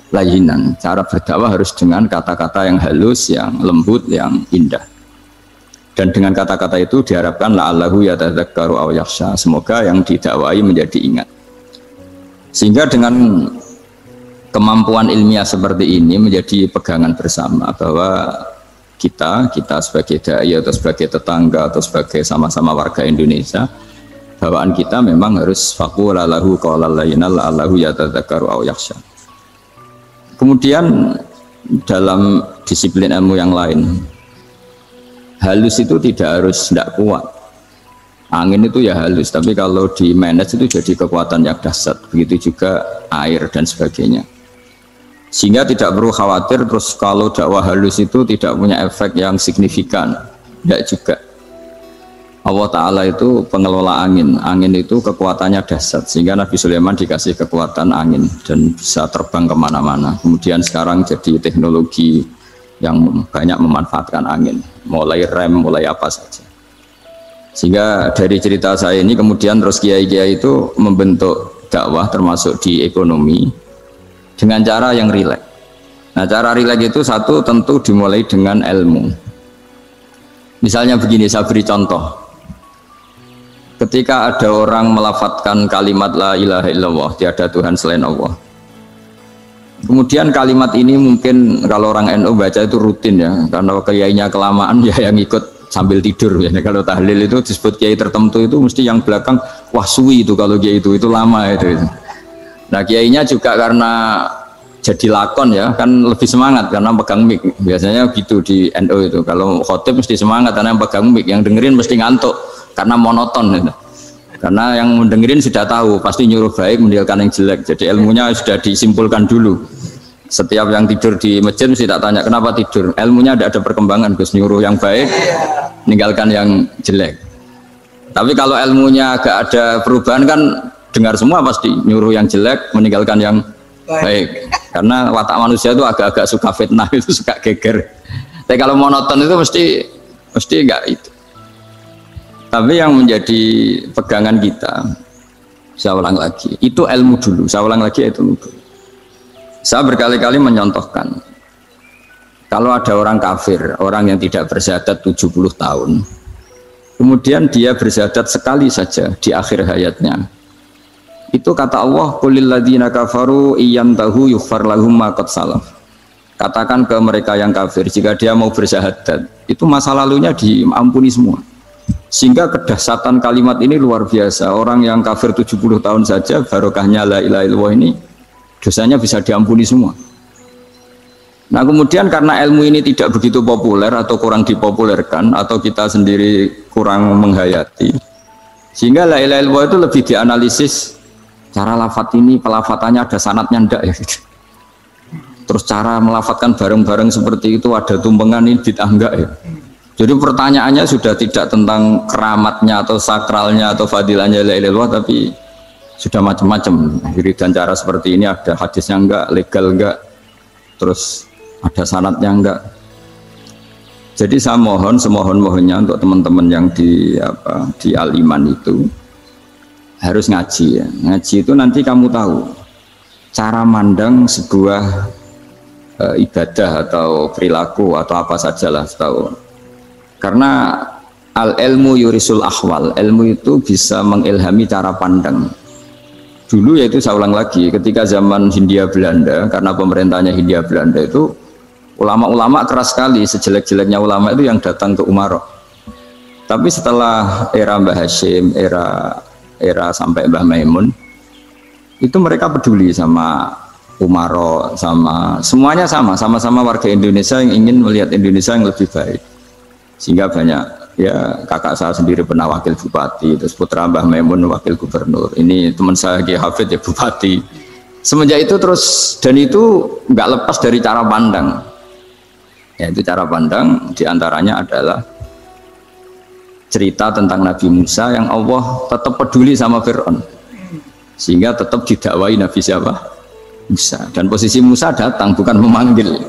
layyinan. Cara berdakwah harus dengan kata-kata yang halus, yang lembut, yang indah. Dan dengan kata-kata itu diharapkan la'allahu yatadzakkaru aw yakhsha. Semoga yang didakwai menjadi ingat. Sehingga dengan kemampuan ilmiah seperti ini menjadi pegangan bersama bahwa kita sebagai dai atau sebagai tetangga atau sebagai sama-sama warga Indonesia, bawaan kita memang harus faqula lahu qaulal layyinan la'allahu yatadzakkaru aw yakhsha. Kemudian dalam disiplin ilmu yang lain, halus itu tidak kuat. Angin itu ya halus, tapi kalau di manage itu jadi kekuatan yang dahsyat. Begitu juga air dan sebagainya. Sehingga tidak perlu khawatir terus kalau dakwah halus itu tidak punya efek yang signifikan. Tidak juga. Allah Ta'ala itu pengelola angin. Angin itu kekuatannya dahsyat, sehingga Nabi Sulaiman dikasih kekuatan angin dan bisa terbang kemana-mana. Kemudian sekarang jadi teknologi yang banyak memanfaatkan angin, mulai rem, mulai apa saja. Sehingga dari cerita saya ini kemudian terus kiai-kiai itu membentuk dakwah termasuk di ekonomi dengan cara yang rileks. Nah, cara rileks itu satu tentu dimulai dengan ilmu. Misalnya begini, saya beri contoh. Ketika ada orang melafadzkan kalimat la ilaha illallah, tiada Tuhan selain Allah. Kemudian kalimat ini mungkin kalau orang NU baca itu rutin ya, karena kiainya kelamaan ya yang ikut sambil tidur ya. Kalau tahlil itu disebut kiai tertentu itu mesti yang belakang wah suwi itu kalau kiai itu lama itu. Nah, kiainya juga karena jadi lakon ya, kan lebih semangat karena pegang mic. Biasanya gitu di NU itu. Kalau khotib mesti semangat karena yang pegang mic, yang dengerin mesti ngantuk karena monoton gitu. Karena yang mendengerin sudah tahu pasti nyuruh baik meninggalkan yang jelek, jadi ilmunya sudah disimpulkan dulu. Setiap yang tidur di masjid mesti tak tanya kenapa tidur, ilmunya tidak ada perkembangan, Gus, nyuruh yang baik meninggalkan yang jelek. Tapi kalau ilmunya agak ada perubahan kan dengar semua pasti nyuruh yang jelek meninggalkan yang baik. Karena watak manusia itu agak-agak suka fitnah, itu suka geger. Tapi kalau monoton itu mesti enggak itu. Tapi yang menjadi pegangan kita, saya ulang lagi, itu ilmu dulu. Saya ulang lagi, itu ilmu dulu. Saya berkali-kali menyontohkan, kalau ada orang kafir, orang yang tidak bersyahadat 70 tahun, kemudian dia bersyahadat sekali saja di akhir hayatnya, itu kata Allah, qulil ladzina kafaru iyantahu yughfar lahum ma qad salaf. Katakan ke mereka yang kafir, jika dia mau bersyahadat, itu masa lalunya diampuni semua. Sehingga kedahsyatan kalimat ini luar biasa. Orang yang kafir 70 tahun saja barokahnya la ilaha illallah ini dosanya bisa diampuni semua. Nah, kemudian karena ilmu ini tidak begitu populer atau kurang dipopulerkan atau kita sendiri kurang menghayati, sehingga la ilaha illallah itu lebih dianalisis cara lafadz ini, pelafatannya ada sanadnya enggak ya gitu. Terus cara melafatkan bareng-bareng seperti itu ada tumpengan ini bid'ah enggak ya. Jadi pertanyaannya sudah tidak tentang keramatnya atau sakralnya atau fadilahnya la ilaha illallah, tapi sudah macam-macam. Jadi dan cara seperti ini ada hadisnya enggak, legal enggak, terus ada sanadnya enggak. Jadi saya mohon semohon-mohonnya untuk teman-teman yang di Al-Iman itu harus ngaji ya. Ngaji itu nanti kamu tahu cara mandang sebuah ibadah atau perilaku atau apa sajalah tahu. Karena al-ilmu yurisul ahwal, ilmu itu bisa mengilhami cara pandang. Dulu yaitu saya ulang lagi, ketika zaman Hindia Belanda, karena pemerintahnya Hindia Belanda itu ulama-ulama keras sekali, sejelek-jeleknya ulama itu yang datang ke Umarok. Tapi setelah era Mbah Hashim, era sampai Mbah Maimun, itu mereka peduli sama Umarok, semuanya sama-sama warga Indonesia yang ingin melihat Indonesia yang lebih baik. Sehingga banyak ya kakak saya sendiri pernah wakil bupati, terus putra Mbah Maimun wakil gubernur. Ini teman saya Ki Hafid ya bupati. Semenjak itu terus, dan itu nggak lepas dari cara pandang. Ya itu cara pandang diantaranya adalah cerita tentang Nabi Musa yang Allah tetap peduli sama Fir'aun, sehingga tetap didakwai Nabi siapa? Musa. Dan posisi Musa datang bukan memanggil.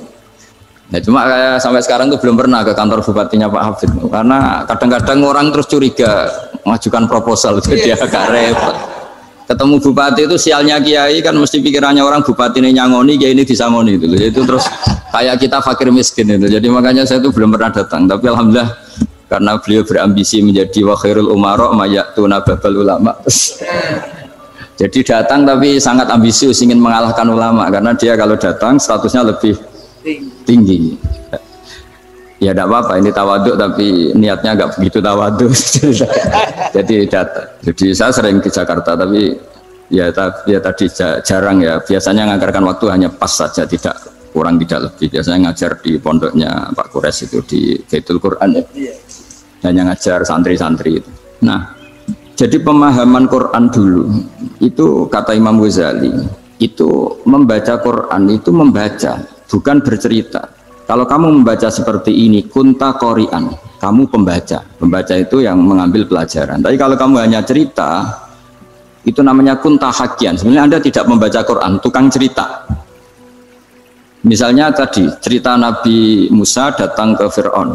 Nah, cuma sampai sekarang tuh belum pernah ke kantor bupatinya Pak Hafid, karena kadang-kadang orang terus curiga mengajukan proposal, jadi agak repot. Ketemu bupati itu sialnya kiai kan mesti pikirannya orang bupati ini nyangoni, kiai ini disangoni itu. Itu terus kayak kita fakir miskin itu. Jadi makanya saya tuh belum pernah datang. Tapi alhamdulillah karena beliau berambisi menjadi wa khairul umara mayatuna babal ulama. Jadi datang tapi sangat ambisius ingin mengalahkan ulama, karena dia kalau datang statusnya lebih tinggi. Ya tidak apa-apa, ini tawaduk tapi niatnya agak begitu tawaduk. Jadi saya sering ke Jakarta tapi ya tadi jarang ya. Biasanya ngajarkan waktu hanya pas saja, tidak kurang tidak lebih. Biasanya ngajar di pondoknya Pak Kures itu di Baitul Quran ya. Hanya ngajar santri-santri itu. Nah, jadi pemahaman Quran dulu itu kata Imam Ghazali itu membaca Quran itu membaca, bukan bercerita. Kalau kamu membaca seperti ini, kunta qori'an, kamu pembaca. Pembaca itu yang mengambil pelajaran. Tapi kalau kamu hanya cerita, itu namanya kunta hakian. Sebenarnya Anda tidak membaca Quran, tukang cerita. Misalnya tadi, cerita Nabi Musa datang ke Fir'aun.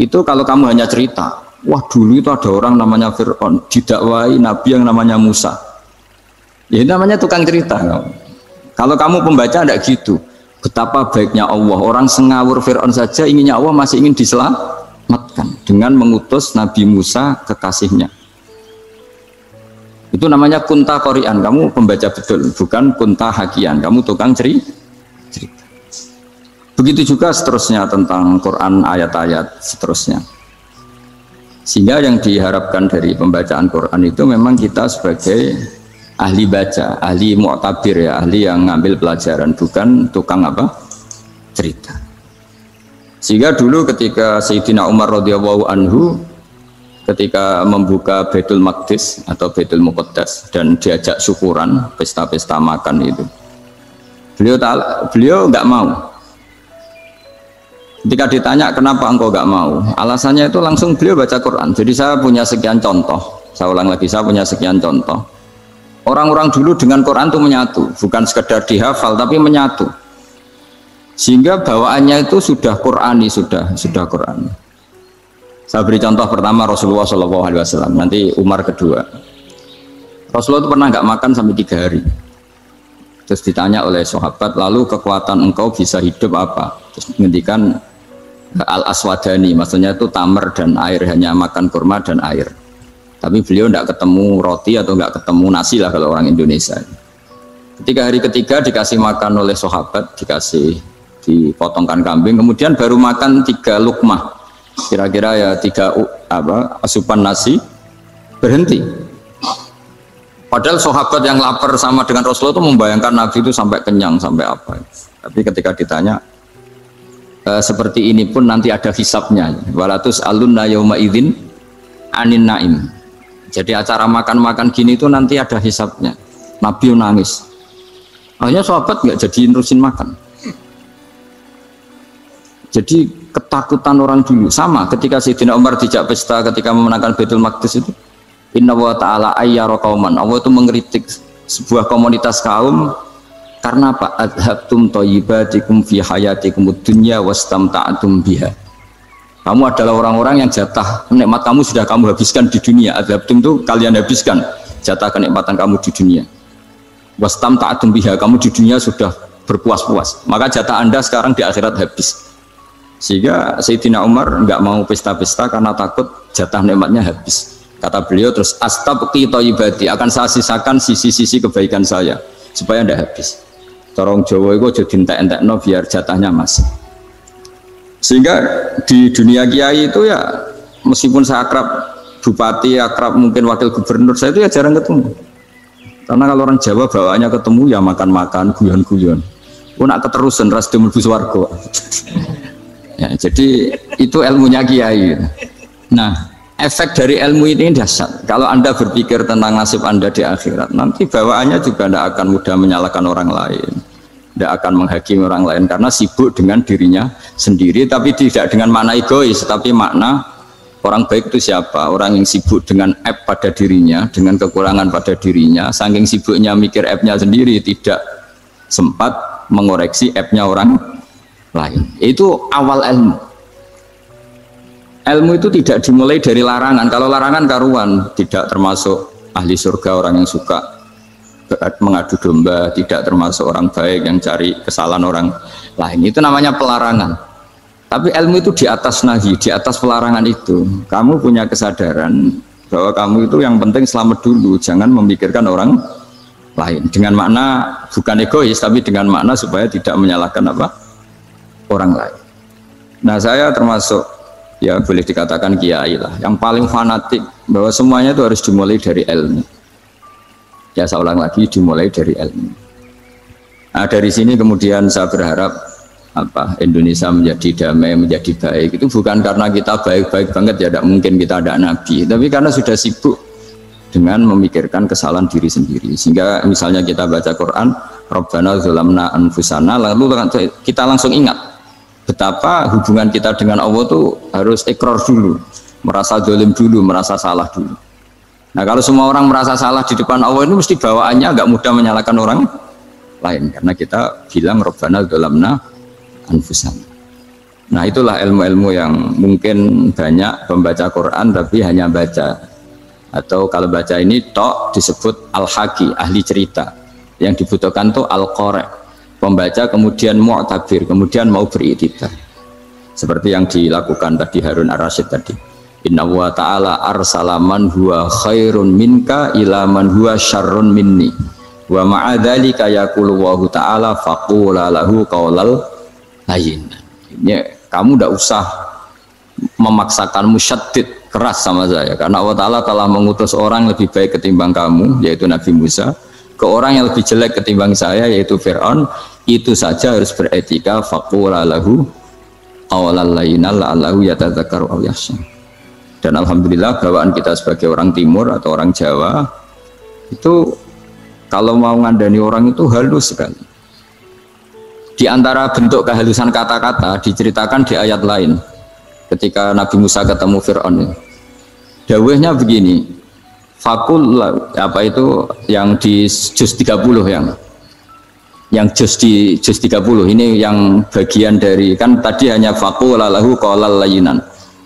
Itu kalau kamu hanya cerita, wah dulu itu ada orang namanya Fir'aun, didakwai Nabi yang namanya Musa. Ya itu namanya tukang cerita. Kalau kamu pembaca tidak gitu. Betapa baiknya Allah, orang sengawur Fir'aun saja inginnya Allah masih ingin diselamatkan dengan mengutus Nabi Musa kekasihnya. Itu namanya kunta qori'an, kamu pembaca betul, bukan kunta hakian, kamu tukang cerita. Begitu juga seterusnya tentang Quran, ayat-ayat seterusnya. Sehingga yang diharapkan dari pembacaan Quran itu memang kita sebagai ahli baca, ahli mu'tabir ya, ahli yang ngambil pelajaran, bukan tukang apa? Cerita. Sehingga dulu ketika Sayyidina Umar radhiyallahu anhu ketika membuka Baitul Maqdis atau Baitul Muqaddas dan diajak syukuran, pesta-pesta makan itu. Beliau nggak mau. Ketika ditanya kenapa engkau nggak mau, alasannya itu langsung beliau baca Quran. Jadi saya punya sekian contoh. Saya ulang lagi, saya punya sekian contoh. Orang-orang dulu dengan Quran itu menyatu, bukan sekedar dihafal tapi menyatu. Sehingga bawaannya itu sudah Qurani, sudah Qurani. Saya beri contoh pertama Rasulullah SAW, nanti Umar kedua. Rasulullah itu pernah nggak makan sampai 3 hari. Terus ditanya oleh sahabat, lalu kekuatan engkau bisa hidup apa? Terus menghentikan al-aswadani, maksudnya itu tamar dan air, hanya makan kurma dan air. Tapi beliau tidak ketemu roti atau nggak ketemu nasi lah kalau orang Indonesia. Ketika hari ketiga dikasih makan oleh sahabat, dipotongkan kambing, kemudian baru makan 3 lukmah, kira-kira ya 3 asupan nasi, berhenti. Padahal sahabat yang lapar sama dengan Rasulullah itu membayangkan Nabi itu sampai kenyang, sampai apa. Tapi ketika ditanya, seperti ini pun nanti ada hisabnya. Walatus alunna yauma idzin anin naim. Jadi acara makan-makan gini itu nanti ada hisabnya. Nabi nangis. Akhirnya sahabat nggak jadi nerusin makan. Jadi ketakutan orang dulu sama ketika Sayyidina Umar dijak pesta ketika memenangkan Baitul Maqdis itu. Inna wa ta'ala ayyara qauman. Allah itu mengkritik sebuah komunitas kaum karena apa? Adhabtum thayyibatikum fi hayatikum dunya wastamta'tum biha. Kamu adalah orang-orang yang jatah nikmat kamu sudah kamu habiskan di dunia. Adhabtum itu kalian habiskan jatah kenikmatan kamu di dunia. Wastamta'tum biha, kamu di dunia sudah berpuas-puas. Maka jatah Anda sekarang di akhirat habis. Sehingga Sayyidina Umar enggak mau pesta-pesta karena takut jatah nikmatnya habis. Kata beliau terus astabqi thayyibati, akan saya sisakan sisi-sisi kebaikan saya supaya tidak habis. Torong Jawa itu aja dientek-entekno biar jatahnya masih. Sehingga di dunia kiai itu ya meskipun saya akrab bupati, akrab mungkin wakil gubernur, saya itu ya jarang ketemu. Karena kalau orang Jawa bawaannya ketemu ya makan-makan, guyon-guyon. Nak keterusan ras mlebu swarga. Ya, jadi itu ilmunya kiai. Nah, efek dari ilmu ini dahsyat. Kalau Anda berpikir tentang nasib Anda di akhirat, nanti bawaannya juga tidak akan mudah menyalahkan orang lain, tidak akan menghakimi orang lain karena sibuk dengan dirinya sendiri, tapi tidak dengan makna egois, tapi makna orang baik itu siapa? Orang yang sibuk dengan aib pada dirinya, dengan kekurangan pada dirinya, saking sibuknya mikir aibnya sendiri, tidak sempat mengoreksi aibnya orang lain. Itu awal ilmu. Ilmu itu tidak dimulai dari larangan. Kalau larangan karuan, tidak termasuk ahli surga orang yang suka mengadu domba, tidak termasuk orang baik yang cari kesalahan orang lain. Itu namanya pelarangan. Tapi ilmu itu di atas nahi, di atas pelarangan itu. Kamu punya kesadaran bahwa kamu itu yang penting selamat dulu, jangan memikirkan orang lain. Dengan makna bukan egois, tapi dengan makna supaya tidak menyalahkan orang lain. Nah, saya termasuk, ya boleh dikatakan kiai lah, yang paling fanatik bahwa semuanya itu harus dimulai dari ilmu. Ya saya ulang lagi, dimulai dari ilmu. Nah, dari sini kemudian saya berharap Indonesia menjadi damai, menjadi baik. Itu bukan karena kita baik-baik banget, ya tidak mungkin kita ada nabi, tapi karena sudah sibuk dengan memikirkan kesalahan diri sendiri. Sehingga misalnya kita baca Quran, Rabbana zalamna anfusana, lalu kita langsung ingat betapa hubungan kita dengan Allah tuh harus ikrar dulu, merasa zalim dulu, merasa salah dulu. Nah, kalau semua orang merasa salah di depan Allah ini mesti bawaannya agak mudah menyalahkan orang lain, karena kita bilang Rabbana zalamna anfusana. Nah, itulah ilmu-ilmu yang mungkin banyak pembaca Quran tapi hanya baca, atau kalau baca ini tok disebut al-haqi, ahli cerita. Yang dibutuhkan tuh al-qari, pembaca kemudian mu'tabir, kemudian mau beriktibar. Seperti yang dilakukan tadi Harun Ar-Rasyid tadi. Inna wa ta'ala arsala man huwa khairun minka ila man huwa syarrun minni. Wa ma'adzalika yaqulu wa ta'ala faqula lahu qaulal layyin. Kamu tidak usah memaksakan musyaddid keras sama saya, karena Allah Ta'ala telah mengutus orang lebih baik ketimbang kamu, yaitu Nabi Musa, ke orang yang lebih jelek ketimbang saya, yaitu Fir'aun. Itu saja harus beretika. Faqula lahu qawlan layyinan la'allahu yatadzakkaru aw yakhsha. Dan alhamdulillah bawaan kita sebagai orang timur atau orang Jawa itu kalau mau ngandani orang itu halus sekali. Di antara bentuk kehalusan kata-kata diceritakan di ayat lain ketika Nabi Musa ketemu Fir'aun. Dawuhnya begini, fakul apa itu yang di juz 30 yang juz di juz 30 ini yang bagian dari, kan tadi hanya faqula lahu qaulal layyinan.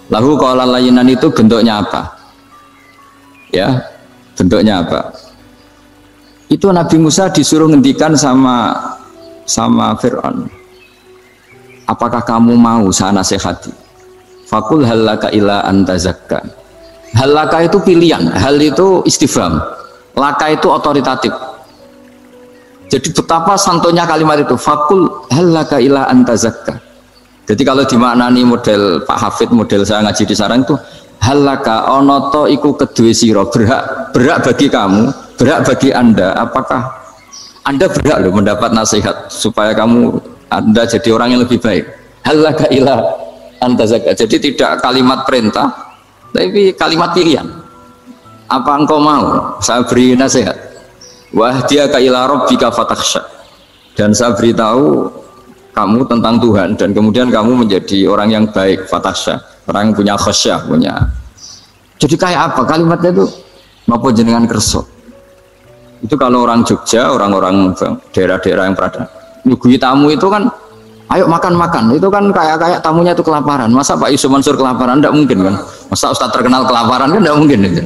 Lahu qaulal layyinan itu bentuknya apa? Ya, bentuknya apa? Itu Nabi Musa disuruh ngendikan sama Fir'aun. Apakah kamu mau saya nasihati? Faqul halaka ila antazakka. Halaka itu pilihan, hal itu istifham, laka itu otoritatif. Jadi betapa santonya kalimat itu, fakul halaka ila antazakka. Jadi kalau dimaknani model Pak Hafid, model saya ngaji di sarang itu, halaka onoto iku kedue siro, berhak bagi kamu, berhak bagi Anda. Apakah Anda berhak loh mendapat nasihat supaya Anda jadi orang yang lebih baik? Halaka ila antazakka. Jadi tidak kalimat perintah, tapi kalimat pilihan. Apa engkau mau saya beri nasihat? Wahdiyaka ila rabbika fatakhsha. Dan saya beritahu kamu tentang Tuhan, dan kemudian kamu menjadi orang yang baik, fatakhsha, orang yang punya khasyah, punya. Jadi kayak apa kalimatnya itu? Napa jenengan kerso? Itu kalau orang Jogja, orang-orang daerah-daerah yang berada nyugui tamu itu kan, ayo makan-makan, itu kan kayak tamunya itu kelaparan. Masa Pak Yusuf Mansur kelaparan? Tidak mungkin kan. Masa Ustadz terkenal kelaparan kan? Tidak mungkin itu.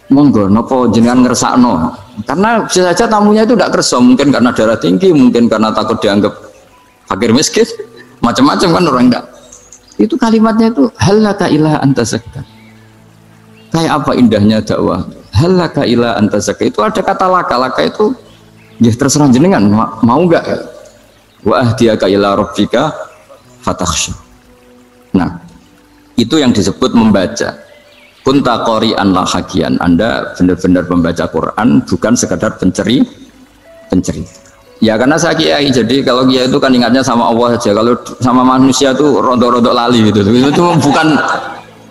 Monggo, nopo jenengan ngersakno, karena bisa saja tamunya itu tidak kerso, mungkin karena darah tinggi, mungkin karena takut dianggap fakir miskin, macam-macam kan orang enggak. Itu kalimatnya itu halaka ila antazakka. Kayak apa indahnya dakwah, halaka ila antazakka. Itu ada kata laka itu ya terserah jenengan mau enggak. Wa ahdiyaka ila rabbika fatakhsha. Nah, itu yang disebut membaca. Kunta qori'an la hakian. Anda benar-benar membaca Quran, bukan sekadar penceri. Ya karena saya kiai, jadi kalau kiai itu kan ingatnya sama Allah saja. Kalau sama manusia tuh rodok-rodok lali gitu. Itu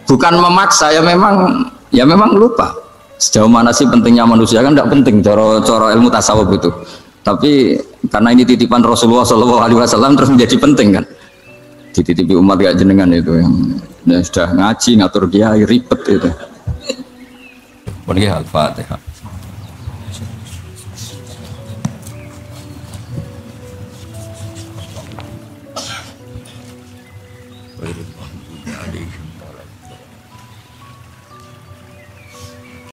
bukan memaksa, ya memang lupa. Sejauh mana sih pentingnya manusia kan tidak penting coro ilmu tasawuf itu. Tapi karena ini titipan Rasulullah SAW terus menjadi penting kan. Dititipi umat gak jenengan itu yang sudah ngaji ngatur kiai ribet itu. Al-Fatihah.